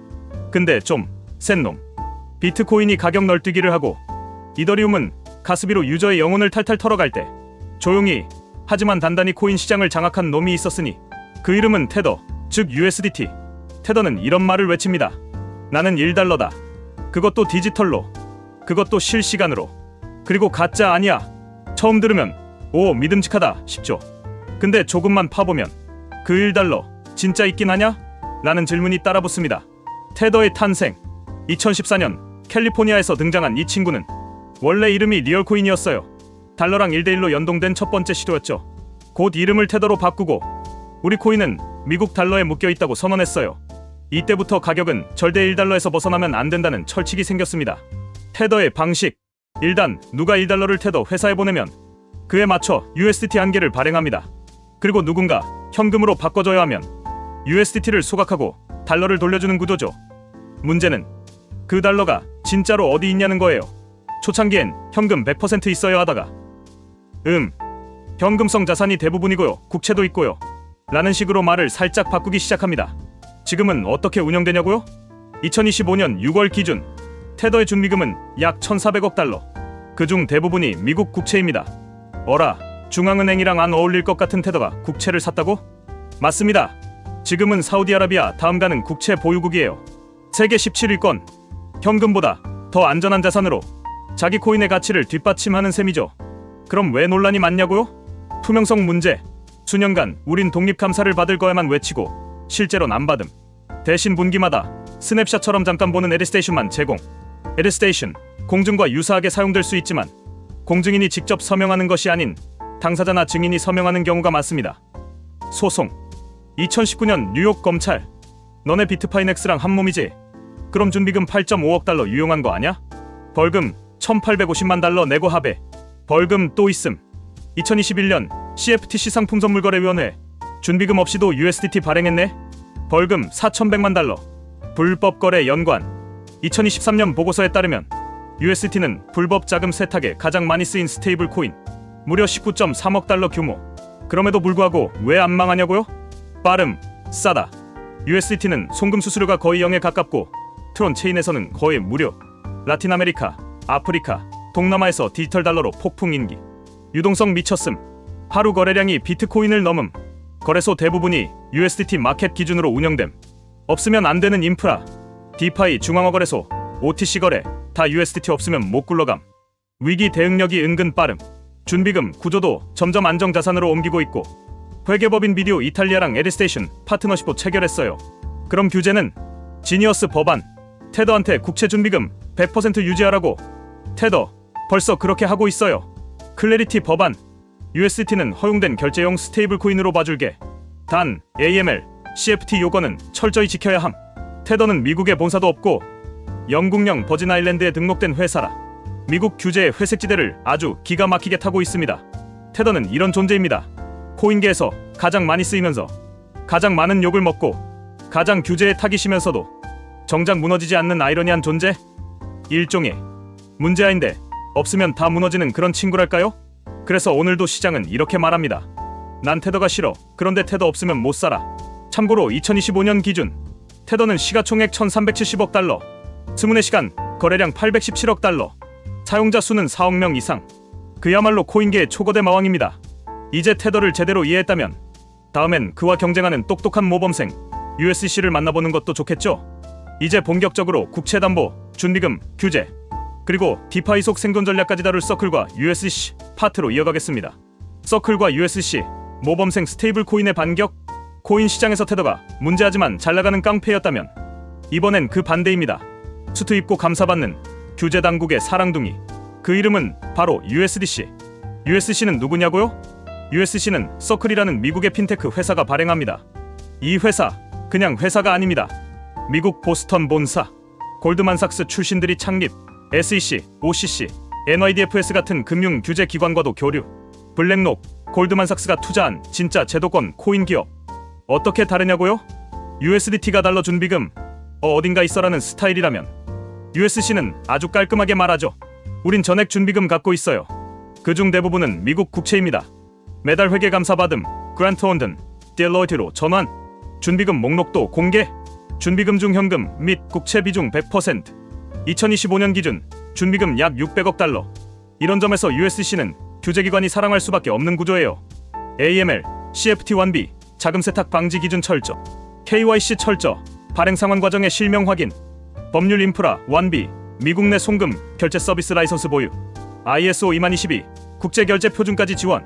근데 좀 센 놈. 비트코인이 가격 널뛰기를 하고 이더리움은 가스비로 유저의 영혼을 탈탈 털어갈 때 조용히 하지만 단단히 코인 시장을 장악한 놈이 있었으니 그 이름은 테더, 즉 USDT. 테더는 이런 말을 외칩니다. 나는 1달러다. 그것도 디지털로. 그것도 실시간으로. 그리고 가짜 아니야. 처음 들으면 오, 믿음직하다 싶죠. 근데 조금만 파보면 그 1달러 진짜 있긴 하냐? 라는 질문이 따라붙습니다. 테더의 탄생. 2014년 캘리포니아에서 등장한 이 친구는 원래 이름이 리얼코인이었어요. 달러랑 1대1로 연동된 첫 번째 시도였죠. 곧 이름을 테더로 바꾸고 우리 코인은 미국 달러에 묶여있다고 선언했어요. 이때부터 가격은 절대 1달러에서 벗어나면 안 된다는 철칙이 생겼습니다. 테더의 방식. 일단 누가 1달러를 테더 회사에 보내면 그에 맞춰 USDT 한 개를 발행합니다. 그리고 누군가 현금으로 바꿔줘야 하면 USDT를 소각하고 달러를 돌려주는 구조죠. 문제는 그 달러가 진짜로 어디 있냐는 거예요. 초창기엔 현금 100% 있어야 하다가 현금성 자산이 대부분이고요. 국채도 있고요. 라는 식으로 말을 살짝 바꾸기 시작합니다. 지금은 어떻게 운영되냐고요? 2025년 6월 기준 테더의 준비금은 약 1,400억 달러. 그중 대부분이 미국 국채입니다. 어라, 중앙은행이랑 안 어울릴 것 같은 테더가 국채를 샀다고? 맞습니다. 지금은 사우디아라비아 다음 가는 국채 보유국이에요. 세계 17위권. 현금보다 더 안전한 자산으로 자기 코인의 가치를 뒷받침하는 셈이죠. 그럼 왜 논란이 많냐고요? 투명성 문제. 수년간 우린 독립감사를 받을 거야만 외치고 실제로는 안 받음. 대신 분기마다 스냅샷처럼 잠깐 보는 에리스테이션만 제공. 에리스테이션, 공증과 유사하게 사용될 수 있지만 공증인이 직접 서명하는 것이 아닌 당사자나 증인이 서명하는 경우가 많습니다. 소송. 2019년 뉴욕 검찰. 너네 비트파이넥스랑 한몸이지? 그럼 준비금 8.5억 달러 유용한 거 아냐? 벌금 1,850만 달러 내고 합의. 벌금 또 있음. 2021년 CFTC 상품선물거래위원회. 준비금 없이도 USDT 발행했네? 벌금 4,100만 달러. 불법 거래 연관. 2023년 보고서에 따르면 USDT는 불법 자금 세탁에 가장 많이 쓰인 스테이블 코인. 무려 19.3억 달러 규모. 그럼에도 불구하고 왜 안 망하냐고요? 빠름, 싸다. USDT는 송금 수수료가 거의 0에 가깝고 트론 체인에서는 거의 무료. 라틴 아메리카, 아프리카, 동남아에서 디지털 달러로 폭풍 인기. 유동성 미쳤음. 하루 거래량이 비트코인을 넘음. 거래소 대부분이 USDT 마켓 기준으로 운영됨. 없으면 안 되는 인프라. 디파이 중앙화 거래소, OTC 거래 다 USDT 없으면 못 굴러감. 위기 대응력이 은근 빠름. 준비금 구조도 점점 안정자산으로 옮기고 있고 회계법인 비디오 이탈리아랑 에리스테이션 파트너십도 체결했어요. 그럼 규제는 지니어스 법안. 테더한테 국채 준비금 100% 유지하라고. 테더 벌써 그렇게 하고 있어요. 클래리티 법안. USDT는 허용된 결제용 스테이블 코인으로 봐줄게. 단 AML, CFT 요건은 철저히 지켜야 함. 테더는 미국에 본사도 없고 영국령 버진 아일랜드에 등록된 회사라 미국 규제의 회색지대를 아주 기가 막히게 타고 있습니다. 테더는 이런 존재입니다. 코인계에서 가장 많이 쓰이면서 가장 많은 욕을 먹고 가장 규제에 타기 심면서도 정작 무너지지 않는 아이러니한 존재? 일종의 문제아인데 없으면 다 무너지는 그런 친구랄까요? 그래서 오늘도 시장은 이렇게 말합니다. 난 테더가 싫어. 그런데 테더 없으면 못 살아. 참고로 2025년 기준 테더는 시가총액 1370억 달러, 24시간 거래량 817억 달러, 사용자 수는 4억 명 이상. 그야말로 코인계의 초거대 마왕입니다. 이제 테더를 제대로 이해했다면 다음엔 그와 경쟁하는 똑똑한 모범생 USC를 만나보는 것도 좋겠죠? 이제 본격적으로 국채담보, 준비금, 규제, 그리고 디파이 속 생존 전략까지 다룰 서클과 USC 파트로 이어가겠습니다. 서클과 USC, 모범생 스테이블 코인의 반격. 코인 시장에서 테더가 문제하지만 잘나가는 깡패였다면 이번엔 그 반대입니다. 수트 입고 감사받는 규제 당국의 사랑둥이. 그 이름은 바로 USDC. USC는 누구냐고요? USC는 서클이라는 미국의 핀테크 회사가 발행합니다. 이 회사, 그냥 회사가 아닙니다. 미국 보스턴 본사, 골드만삭스 출신들이 창립, SEC, OCC, NYDFS 같은 금융 규제 기관과도 교류, 블랙록, 골드만삭스가 투자한 진짜 제도권 코인 기업. 어떻게 다르냐고요? USDT가 달러 준비금, 어딘가 있어라는 스타일이라면 USC는 아주 깔끔하게 말하죠. 우린 전액 준비금 갖고 있어요. 그중 대부분은 미국 국채입니다. 매달 회계 감사받음, 그란트 온든, 딜로이트로 전환, 준비금 목록도 공개, 준비금 중 현금 및 국채 비중 100%, 2025년 기준 준비금 약 600억 달러. 이런 점에서 USC는 규제기관이 사랑할 수밖에 없는 구조예요. AML, CFT1B, 자금 세탁 방지 기준 철저, KYC 철저, 발행 상환 과정의 실명 확인, 법률 인프라 1B, 미국 내 송금, 결제 서비스 라이선스 보유, ISO 2022, 국제결제 표준까지 지원.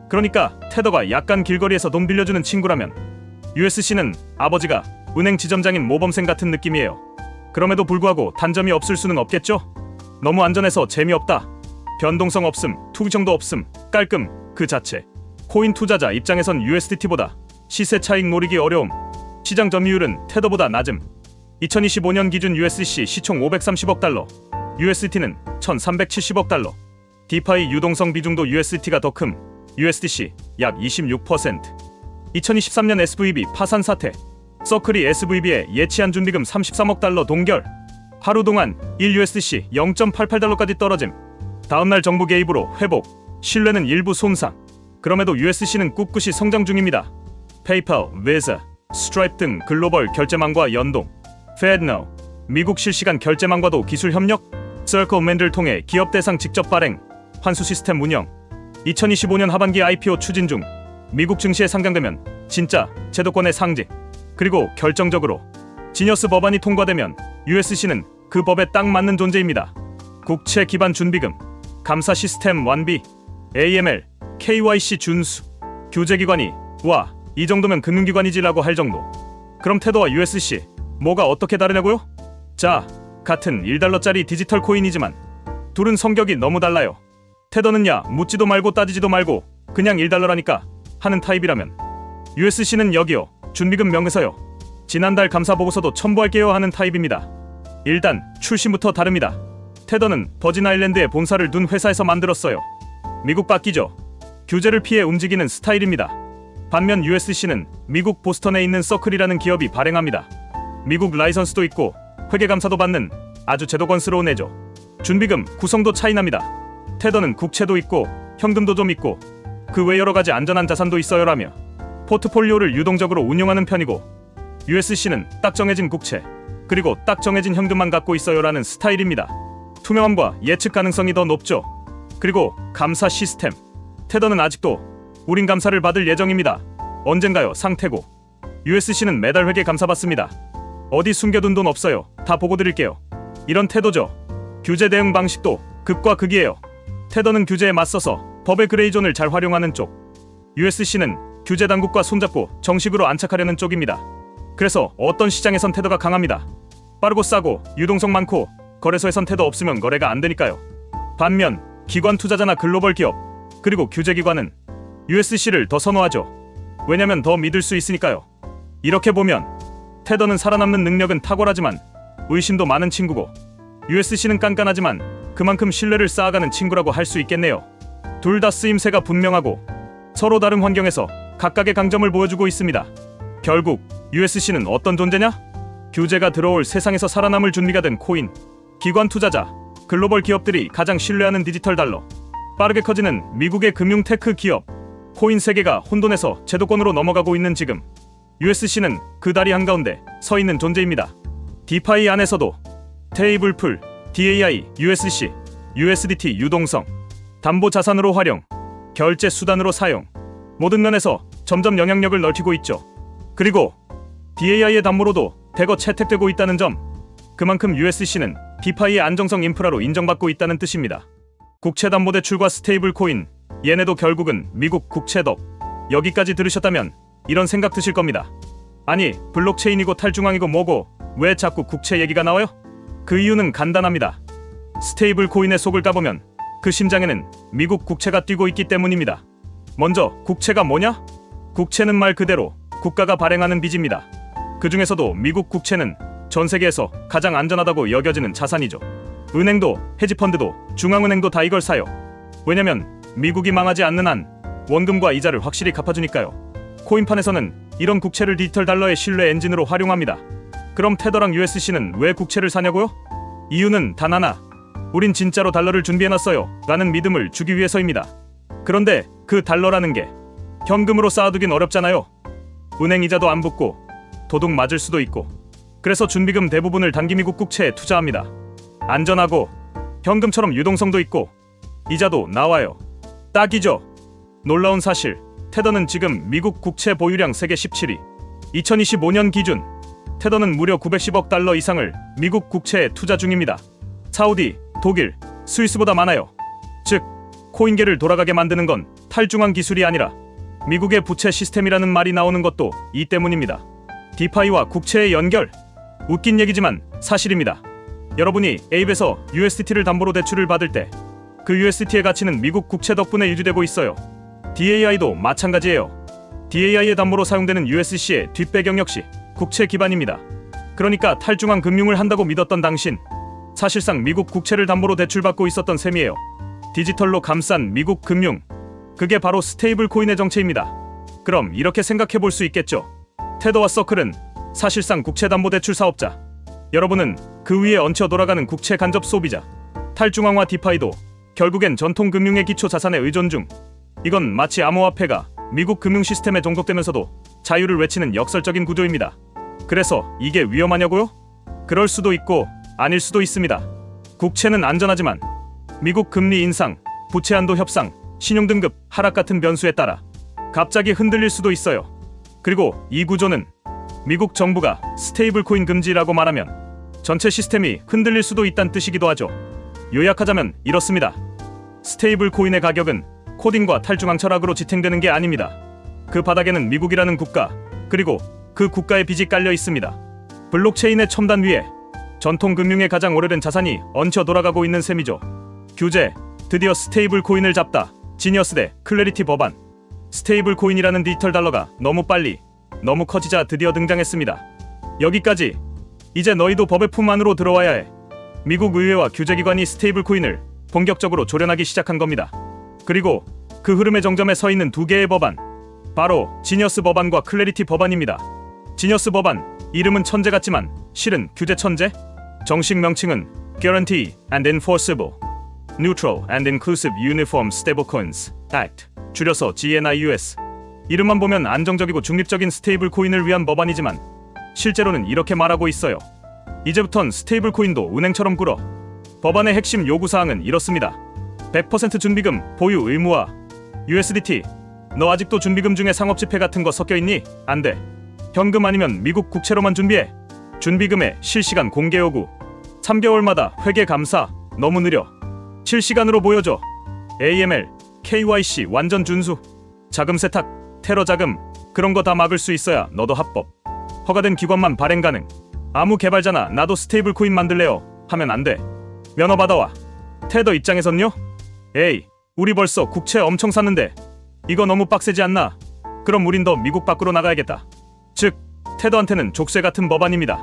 그러니까 테더가 약간 길거리에서 돈 빌려주는 친구라면 USC는 아버지가 은행 지점장인 모범생 같은 느낌이에요. 그럼에도 불구하고 단점이 없을 수는 없겠죠? 너무 안전해서 재미없다. 변동성 없음, 투기정도 없음, 깔끔 그 자체. 코인 투자자 입장에선 USDT보다 시세 차익 노리기 어려움. 시장 점유율은 테더보다 낮음. 2025년 기준 USDC 시총 530억 달러, USDT는 1370억 달러. 디파이 유동성 비중도 USDT가 더 큼, USDC 약 26%. 2023년 SVB 파산 사태, 서클이 SVB에 예치한 준비금 33억 달러 동결. 하루 동안 1USDC 0.88달러까지 떨어짐. 다음날 정부 개입으로 회복, 신뢰는 일부 손상. 그럼에도 USC는 꿋꿋이 성장 중입니다. 페이팔, 비자, 스트라이프 등 글로벌 결제망과 연동, FedNow, 미국 실시간 결제망과도 기술 협력, 서클맨을 통해 기업 대상 직접 발행, 환수 시스템 운영. 2025년 하반기 IPO 추진 중. 미국 증시에 상장되면 진짜 제도권의 상징. 그리고 결정적으로 지니어스 법안이 통과되면 USC는 그 법에 딱 맞는 존재입니다. 국채 기반 준비금, 감사 시스템 완비, AML, KYC 준수. 규제기관이 와, 이 정도면 금융기관이지라고 할 정도. 그럼 테더와 USC 뭐가 어떻게 다르냐고요? 자, 같은 1달러짜리 디지털 코인이지만 둘은 성격이 너무 달라요. 테더는야 묻지도 말고 따지지도 말고 그냥 1달러라니까 하는 타입이라면 USC는 여기요, 준비금 명에서요, 지난달 감사 보고서도 첨부할게요 하는 타입입니다. 일단 출신부터 다릅니다. 테더는 버진 아일랜드에 본사를 둔 회사에서 만들었어요. 미국 밖이죠. 규제를 피해 움직이는 스타일입니다. 반면 USC는 미국 보스턴에 있는 서클이라는 기업이 발행합니다. 미국 라이선스도 있고 회계 감사도 받는 아주 제도권스러운 애죠. 준비금 구성도 차이납니다. 테더는 국채도 있고 현금도 좀 있고 그 외 여러가지 안전한 자산도 있어요라며 포트폴리오를 유동적으로 운용하는 편이고, USC는 딱 정해진 국채 그리고 딱 정해진 현금만 갖고 있어요라는 스타일입니다. 투명함과 예측 가능성이 더 높죠. 그리고 감사 시스템, 테더는 아직도 우린 감사를 받을 예정입니다. 언젠가요 상태고. USC는 매달 회계 감사받습니다. 어디 숨겨둔 돈 없어요. 다 보고 드릴게요. 이런 태도죠. 규제 대응 방식도 극과 극이에요. 테더는 규제에 맞서서 법의 그레이존을 잘 활용하는 쪽, USC는 규제 당국과 손잡고 정식으로 안착하려는 쪽입니다. 그래서 어떤 시장에선 테더가 강합니다. 빠르고 싸고 유동성 많고 거래소에선 테더 없으면 거래가 안 되니까요. 반면 기관 투자자나 글로벌 기업 그리고 규제기관은 USC를 더 선호하죠. 왜냐면 더 믿을 수 있으니까요. 이렇게 보면 테더는 살아남는 능력은 탁월하지만 의심도 많은 친구고 USC는 깐깐하지만 그만큼 신뢰를 쌓아가는 친구라고 할 수 있겠네요. 둘 다 쓰임새가 분명하고 서로 다른 환경에서 각각의 강점을 보여주고 있습니다. 결국 USC는 어떤 존재냐? 규제가 들어올 세상에서 살아남을 준비가 된 코인, 기관 투자자, 글로벌 기업들이 가장 신뢰하는 디지털 달러, 빠르게 커지는 미국의 금융 테크 기업, 코인 세계가 혼돈에서 제도권으로 넘어가고 있는 지금 USC는 그 다리 한가운데 서 있는 존재입니다. 디파이 안에서도 테이블풀, DAI, USC, USDT 유동성, 담보 자산으로 활용, 결제 수단으로 사용, 모든 면에서 점점 영향력을 넓히고 있죠. 그리고 DAI의 담보로도 대거 채택되고 있다는 점, 그만큼 USC는 디파이의 안정성 인프라로 인정받고 있다는 뜻입니다. 국채담보대출과 스테이블 코인, 얘네도 결국은 미국 국채덕. 여기까지 들으셨다면 이런 생각 드실 겁니다. 아니, 블록체인이고 탈중앙이고 뭐고 왜 자꾸 국채 얘기가 나와요? 그 이유는 간단합니다. 스테이블 코인의 속을 까보면 그 심장에는 미국 국채가 뛰고 있기 때문입니다. 먼저 국채가 뭐냐? 국채는 말 그대로 국가가 발행하는 빚입니다. 그 중에서도 미국 국채는 전 세계에서 가장 안전하다고 여겨지는 자산이죠. 은행도 헤지펀드도 중앙은행도 다 이걸 사요. 왜냐면 미국이 망하지 않는 한 원금과 이자를 확실히 갚아주니까요. 코인판에서는 이런 국채를 디지털 달러의 신뢰 엔진으로 활용합니다. 그럼 테더랑 USC는 왜 국채를 사냐고요? 이유는 단 하나, 우린 진짜로 달러를 준비해놨어요 라는 믿음을 주기 위해서입니다. 그런데 그 달러라는 게 현금으로 쌓아두긴 어렵잖아요. 은행 이자도 안 붙고 도둑 맞을 수도 있고, 그래서 준비금 대부분을 단기 미국 국채에 투자합니다. 안전하고 현금처럼 유동성도 있고 이자도 나와요. 딱이죠. 놀라운 사실, 테더는 지금 미국 국채 보유량 세계 17위, 2025년 기준 테더는 무려 910억 달러 이상을 미국 국채에 투자 중입니다. 사우디, 독일, 스위스보다 많아요. 즉, 코인계를 돌아가게 만드는 건 탈중앙 기술이 아니라 미국의 부채 시스템이라는 말이 나오는 것도 이 때문입니다. 디파이와 국채의 연결, 웃긴 얘기지만 사실입니다. 여러분이 에입에서 USDT를 담보로 대출을 받을 때 그 USDT의 가치는 미국 국채 덕분에 유지되고 있어요. DAI도 마찬가지예요. DAI의 담보로 사용되는 USC의 뒷배경 역시 국채 기반입니다. 그러니까 탈중앙 금융을 한다고 믿었던 당신, 사실상 미국 국채를 담보로 대출받고 있었던 셈이에요. 디지털로 감싼 미국 금융, 그게 바로 스테이블 코인의 정체입니다. 그럼 이렇게 생각해 볼 수 있겠죠. 테더와 서클은 사실상 국채담보대출 사업자, 여러분은 그 위에 얹혀 돌아가는 국채 간접 소비자. 탈중앙화 디파이도 결국엔 전통 금융의 기초 자산에 의존 중. 이건 마치 암호화폐가 미국 금융 시스템에 종속되면서도 자유를 외치는 역설적인 구조입니다. 그래서 이게 위험하냐고요? 그럴 수도 있고 아닐 수도 있습니다. 국채는 안전하지만 미국 금리 인상, 부채 한도 협상, 신용등급 하락 같은 변수에 따라 갑자기 흔들릴 수도 있어요. 그리고 이 구조는 미국 정부가 스테이블 코인 금지라고 말하면 전체 시스템이 흔들릴 수도 있다는 뜻이기도 하죠. 요약하자면 이렇습니다. 스테이블 코인의 가격은 코딩과 탈중앙 철학으로 지탱되는 게 아닙니다. 그 바닥에는 미국이라는 국가, 그리고 그 국가의 빚이 깔려 있습니다. 블록체인의 첨단 위에 전통 금융의 가장 오래된 자산이 얹혀 돌아가고 있는 셈이죠. 규제, 드디어 스테이블 코인을 잡다. 지니어스 대 클래리티 법안. 스테이블 코인이라는 디지털 달러가 너무 빨리, 너무 커지자 드디어 등장했습니다. 여기까지. 이제 너희도 법의 품 안으로 들어와야 해. 미국 의회와 규제기관이 스테이블 코인을 본격적으로 조련하기 시작한 겁니다. 그리고 그 흐름의 정점에 서 있는 두 개의 법안, 바로 지니어스 법안과 클래리티 법안입니다. 지니어스 법안, 이름은 천재 같지만 실은 규제 천재? 정식 명칭은 Guarantee and Enforceable Neutral and Inclusive Uniform Stablecoins Act, 줄여서 GNIUS. 이름만 보면 안정적이고 중립적인 스테이블 코인을 위한 법안이지만 실제로는 이렇게 말하고 있어요. 이제부턴 스테이블 코인도 은행처럼 굴어. 법안의 핵심 요구사항은 이렇습니다. 100% 준비금 보유 의무화. USDT, 너 아직도 준비금 중에 상업지폐 같은 거 섞여있니? 안 돼. 현금 아니면 미국 국채로만 준비해. 준비금의 실시간 공개 요구. 3개월마다 회계 감사. 너무 느려. 실시간으로 보여줘. AML, KYC 완전 준수. 자금 세탁, 테러 자금, 그런 거 다 막을 수 있어야 너도 합법. 허가된 기관만 발행 가능. 아무 개발자나 나도 스테이블 코인 만들래요 하면 안 돼. 면허 받아와. 테더 입장에선요? 에이, 우리 벌써 국채 엄청 샀는데 이거 너무 빡세지 않나? 그럼 우린 더 미국 밖으로 나가야겠다. 즉, 테더한테는 족쇄 같은 법안입니다.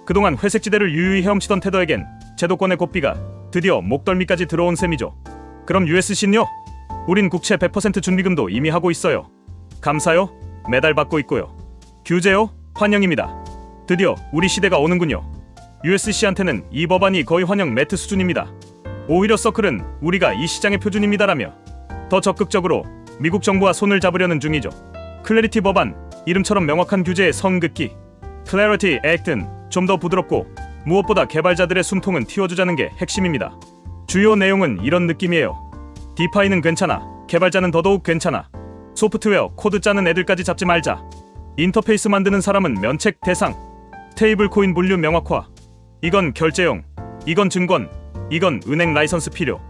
그동안 회색지대를 유유히 헤엄치던 테더에겐 제도권의 고삐가 드디어 목덜미까지 들어온 셈이죠. 그럼 USC는요? 우린 국채 100% 준비금도 이미 하고 있어요. 감사요? 매달 받고 있고요. 규제요? 환영입니다. 드디어 우리 시대가 오는군요. USC한테는 이 법안이 거의 환영 매트 수준입니다. 오히려 서클은 우리가 이 시장의 표준입니다라며 더 적극적으로 미국 정부와 손을 잡으려는 중이죠. 클래리티 법안, 이름처럼 명확한 규제의 선긋기. Clarity Act는 좀 더 부드럽고 무엇보다 개발자들의 숨통은 틔워주자는 게 핵심입니다. 주요 내용은 이런 느낌이에요. 디파이는 괜찮아. 개발자는 더더욱 괜찮아. 소프트웨어 코드 짜는 애들까지 잡지 말자. 인터페이스 만드는 사람은 면책 대상. 스테이블 코인 분류 명확화. 이건 결제용, 이건 증권, 이건 은행 라이선스 필요.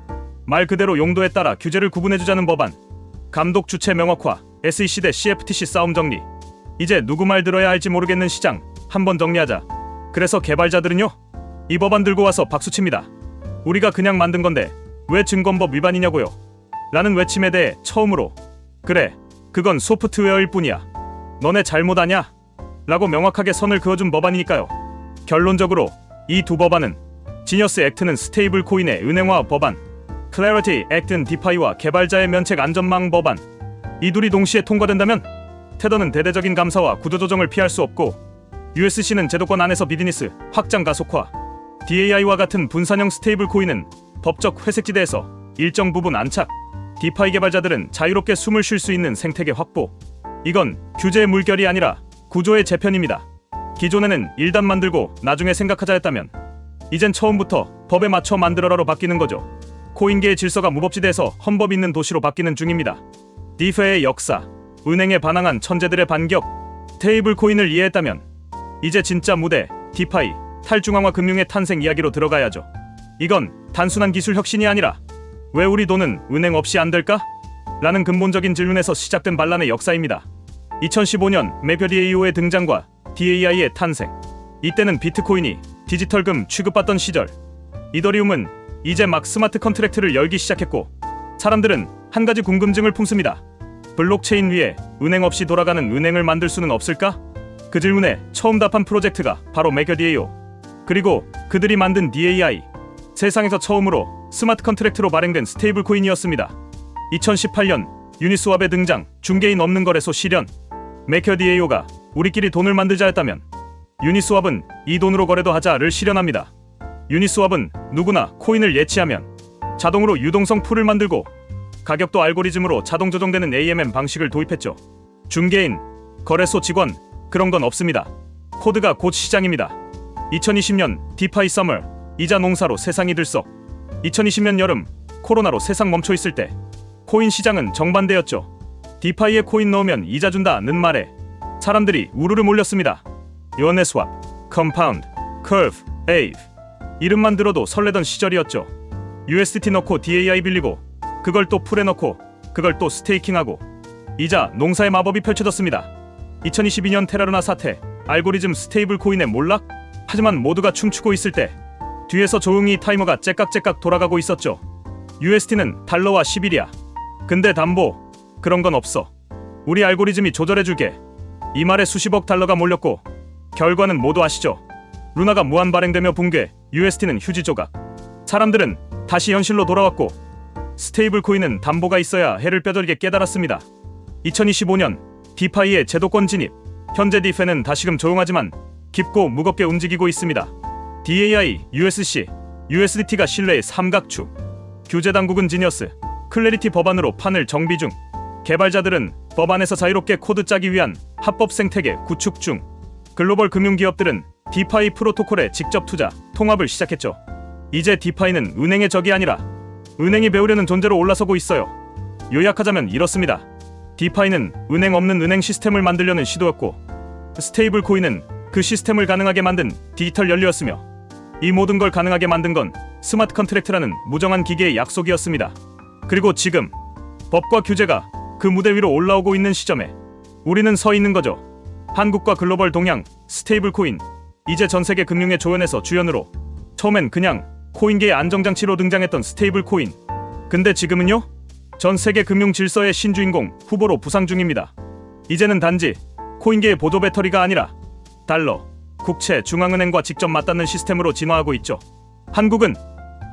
말 그대로 용도에 따라 규제를 구분해주자는 법안. 감독 주체 명확화. SEC 대 CFTC 싸움 정리. 이제 누구 말 들어야 할지 모르겠는 시장 한번 정리하자. 그래서 개발자들은요? 이 법안 들고 와서 박수칩니다. 우리가 그냥 만든 건데 왜 증권법 위반이냐고요? 라는 외침에 대해 처음으로 그래, 그건 소프트웨어일 뿐이야. 너네 잘못 아냐? 라고 명확하게 선을 그어준 법안이니까요. 결론적으로 이 두 법안은 지니어스 액트는 스테이블 코인의 은행화 법안, 클래리티 액트는 디파이와 개발자의 면책 안전망 법안. 이 둘이 동시에 통과된다면 테더는 대대적인 감사와 구조조정을 피할 수 없고 USC는 제도권 안에서 비즈니스 확장 가속화, DAI와 같은 분산형 스테이블 코인은 법적 회색지대에서 일정 부분 안착, 디파이 개발자들은 자유롭게 숨을 쉴 수 있는 생태계 확보. 이건 규제의 물결이 아니라 구조의 재편입니다. 기존에는 일단 만들고 나중에 생각하자였다면 이젠 처음부터 법에 맞춰 만들어라로 바뀌는 거죠. 코인계의 질서가 무법지대에서 헌법 있는 도시로 바뀌는 중입니다. 디페의 역사, 은행에 반항한 천재들의 반격, 스테이블 코인을 이해했다면 이제 진짜 무대, 디파이, 탈중앙화 금융의 탄생 이야기로 들어가야죠. 이건 단순한 기술 혁신이 아니라 왜 우리 돈은 은행 없이 안 될까? 라는 근본적인 질문에서 시작된 반란의 역사입니다. 2015년 매표 DAO의 등장과 DAI의 탄생. 이때는 비트코인이 디지털금 취급받던 시절. 이더리움은 이제 막 스마트 컨트랙트를 열기 시작했고 사람들은 한 가지 궁금증을 품습니다. 블록체인 위에 은행 없이 돌아가는 은행을 만들 수는 없을까? 그 질문에 처음 답한 프로젝트가 바로 매겨DAO. 그리고 그들이 만든 DAI. 세상에서 처음으로 스마트 컨트랙트로 발행된 스테이블 코인이었습니다. 2018년 유니스왑의 등장, 중개인 없는 거래소 실현. 매겨DAO가 우리끼리 돈을 만들자였다면 유니스왑은 이 돈으로 거래도 하자를 실현합니다. 유니스왑은 누구나 코인을 예치하면 자동으로 유동성 풀을 만들고 가격도 알고리즘으로 자동 조정되는 AMM 방식을 도입했죠. 중개인, 거래소 직원, 그런 건 없습니다. 코드가 곧 시장입니다. 2020년 디파이 서머, 이자 농사로 세상이 들썩. 2020년 여름, 코로나로 세상 멈춰 있을 때 코인 시장은 정반대였죠. 디파이에 코인 넣으면 이자 준다는 말에 사람들이 우르르 몰렸습니다. 요네스왑, 컴파운드, 커브, 에이브. 이름만 들어도 설레던 시절이었죠. USDT 넣고 DAI 빌리고 그걸 또 풀에 넣고 그걸 또 스테이킹하고 이자 농사의 마법이 펼쳐졌습니다. 2022년 테라루나 사태, 알고리즘 스테이블 코인의 몰락? 하지만 모두가 춤추고 있을 때 뒤에서 조용히 타이머가 째깍째깍 돌아가고 있었죠. USDT는 달러와 시비리아. 근데 담보, 그런 건 없어. 우리 알고리즘이 조절해줄게. 이 말에 수십억 달러가 몰렸고 결과는 모두 아시죠. 루나가 무한 발행되며 붕괴, USDT는 휴지 조각. 사람들은 다시 현실로 돌아왔고 스테이블 코인은 담보가 있어야 해를 뼈저리게 깨달았습니다. 2025년 디파이의 제도권 진입. 현재 디페는 다시금 조용하지만 깊고 무겁게 움직이고 있습니다. DAI, USC, USDT가 신뢰의 삼각축. 규제 당국은 지니어스, 클래리티 법안으로 판을 정비 중. 개발자들은 법안에서 자유롭게 코드 짜기 위한 합법 생태계 구축 중. 글로벌 금융기업들은 디파이 프로토콜에 직접 투자, 통합을 시작했죠. 이제 디파이는 은행의 적이 아니라 은행이 배우려는 존재로 올라서고 있어요. 요약하자면 이렇습니다. 디파이는 은행 없는 은행 시스템을 만들려는 시도였고 스테이블 코인은 그 시스템을 가능하게 만든 디지털 연료였으며 이 모든 걸 가능하게 만든 건 스마트 컨트랙트라는 무정한 기계의 약속이었습니다. 그리고 지금 법과 규제가 그 무대 위로 올라오고 있는 시점에 우리는 서 있는 거죠. 한국과 글로벌 동향, 스테이블 코인. 이제 전세계 금융의 조연에서 주연으로. 처음엔 그냥 코인계의 안정장치로 등장했던 스테이블 코인. 근데 지금은요? 전 세계 금융 질서의 신주인공 후보로 부상 중입니다. 이제는 단지 코인계의 보조 배터리가 아니라 달러, 국채, 중앙은행과 직접 맞닿는 시스템으로 진화하고 있죠.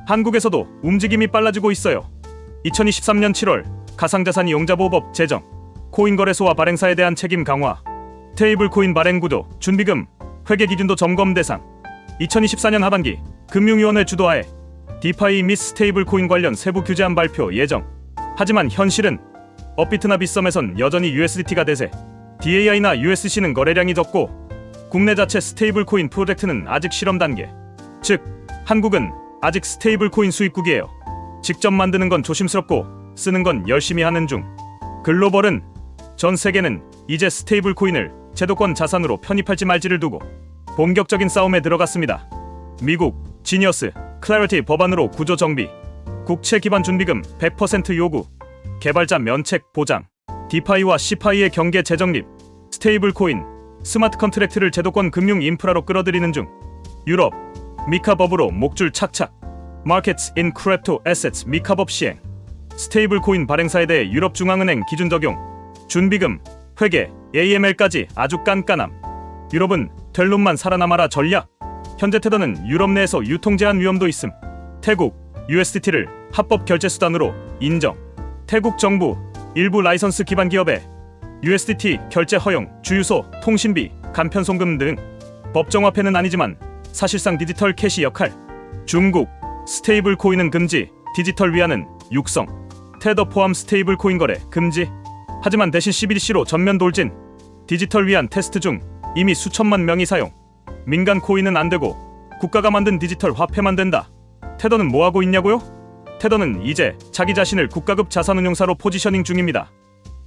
한국에서도 움직임이 빨라지고 있어요. 2023년 7월 가상자산 이용자보호법 제정, 코인거래소와 발행사에 대한 책임 강화, 스테이블 코인 발행 구조, 준비금, 회계 기준도 점검 대상, 2024년 하반기 금융위원회 주도하에 디파이 및 스테이블 코인 관련 세부 규제안 발표 예정. 하지만 현실은 업비트나 빗썸에선 여전히 USDT가 대세, DAI나 USC는 거래량이 적고 국내 자체 스테이블 코인 프로젝트는 아직 실험 단계. 즉, 한국은 아직 스테이블 코인 수입국이에요. 직접 만드는 건 조심스럽고 쓰는 건 열심히 하는 중. 글로벌은, 전 세계는 이제 스테이블 코인을 제도권 자산으로 편입할지 말지를 두고 본격적인 싸움에 들어갔습니다. 미국 지니어스 클래리티 법안으로 구조 정비, 국채 기반 준비금 100% 요구, 개발자 면책 보장, 디파이와 시파이의 경계 재정립, 스테이블 코인, 스마트 컨트랙트를 제도권 금융 인프라로 끌어들이는 중. 유럽 미카 법으로 목줄 착착, Markets in Crypto Assets 미카 법 시행, 스테이블 코인 발행사에 대해 유럽 중앙은행 기준 적용, 준비금, 회계, AML까지 아주 깐깐함. 유럽은 될 놈만 살아남아라 전략. 현재 테더는 유럽 내에서 유통 제한 위험도 있음. 태국 USDT를 합법 결제 수단으로 인정. 태국 정부 일부 라이선스 기반 기업에 USDT 결제 허용, 주유소, 통신비, 간편 송금 등 법정화폐는 아니지만 사실상 디지털 캐시 역할. 중국 스테이블 코인은 금지, 디지털 위안은 육성. 테더 포함 스테이블 코인 거래 금지. 하지만 대신 CBDC로 전면 돌진. 디지털 위안 테스트 중 이미 수천만 명이 사용. 민간 코인은 안 되고 국가가 만든 디지털 화폐만 된다. 테더는 뭐 하고 있냐고요? 테더는 이제 자기 자신을 국가급 자산운용사로 포지셔닝 중입니다.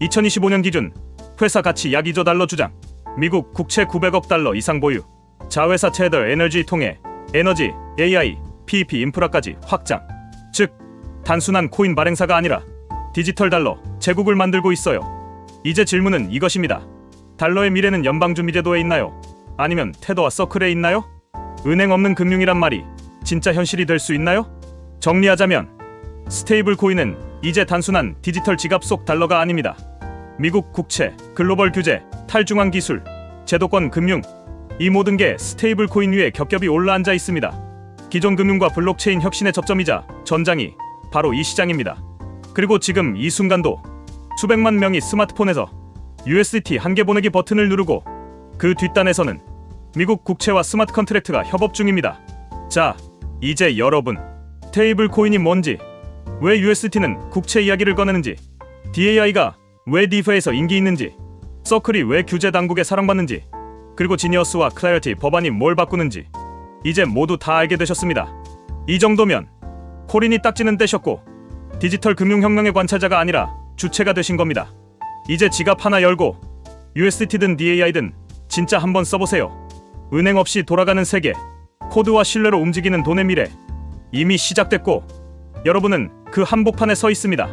2025년 기준 회사 가치 약 2조 달러 주장, 미국 국채 900억 달러 이상 보유, 자회사 테더 에너지 통해 에너지, AI, PEP 인프라까지 확장. 즉, 단순한 코인 발행사가 아니라 디지털 달러 제국을 만들고 있어요. 이제 질문은 이것입니다. 달러의 미래는 연방준비제도에 있나요? 아니면 테더와 서클에 있나요? 은행 없는 금융이란 말이 진짜 현실이 될 수 있나요? 정리하자면 스테이블 코인은 이제 단순한 디지털 지갑 속 달러가 아닙니다. 미국 국채, 글로벌 규제, 탈중앙 기술, 제도권 금융, 이 모든 게 스테이블 코인 위에 겹겹이 올라앉아 있습니다. 기존 금융과 블록체인 혁신의 접점이자 전장이 바로 이 시장입니다. 그리고 지금 이 순간도 수백만 명이 스마트폰에서 USDT 한 개 보내기 버튼을 누르고 그 뒷단에서는 미국 국채와 스마트 컨트랙트가 협업 중입니다. 자, 이제 여러분, 스테이블 코인이 뭔지, 왜 USDT는 국채 이야기를 꺼내는지, DAI가 왜 디파이에서 인기 있는지, 서클이 왜 규제 당국에 사랑받는지, 그리고 지니어스와 클래리티 법안이 뭘 바꾸는지 이제 모두 다 알게 되셨습니다. 이 정도면 코린이 딱지는 떼셨고 디지털 금융혁명의 관찰자가 아니라 주체가 되신 겁니다. 이제 지갑 하나 열고 USDT든 DAI든 진짜 한번 써보세요. 은행 없이 돌아가는 세계, 코드와 신뢰로 움직이는 돈의 미래, 이미 시작됐고 여러분은 그 한복판에 서 있습니다.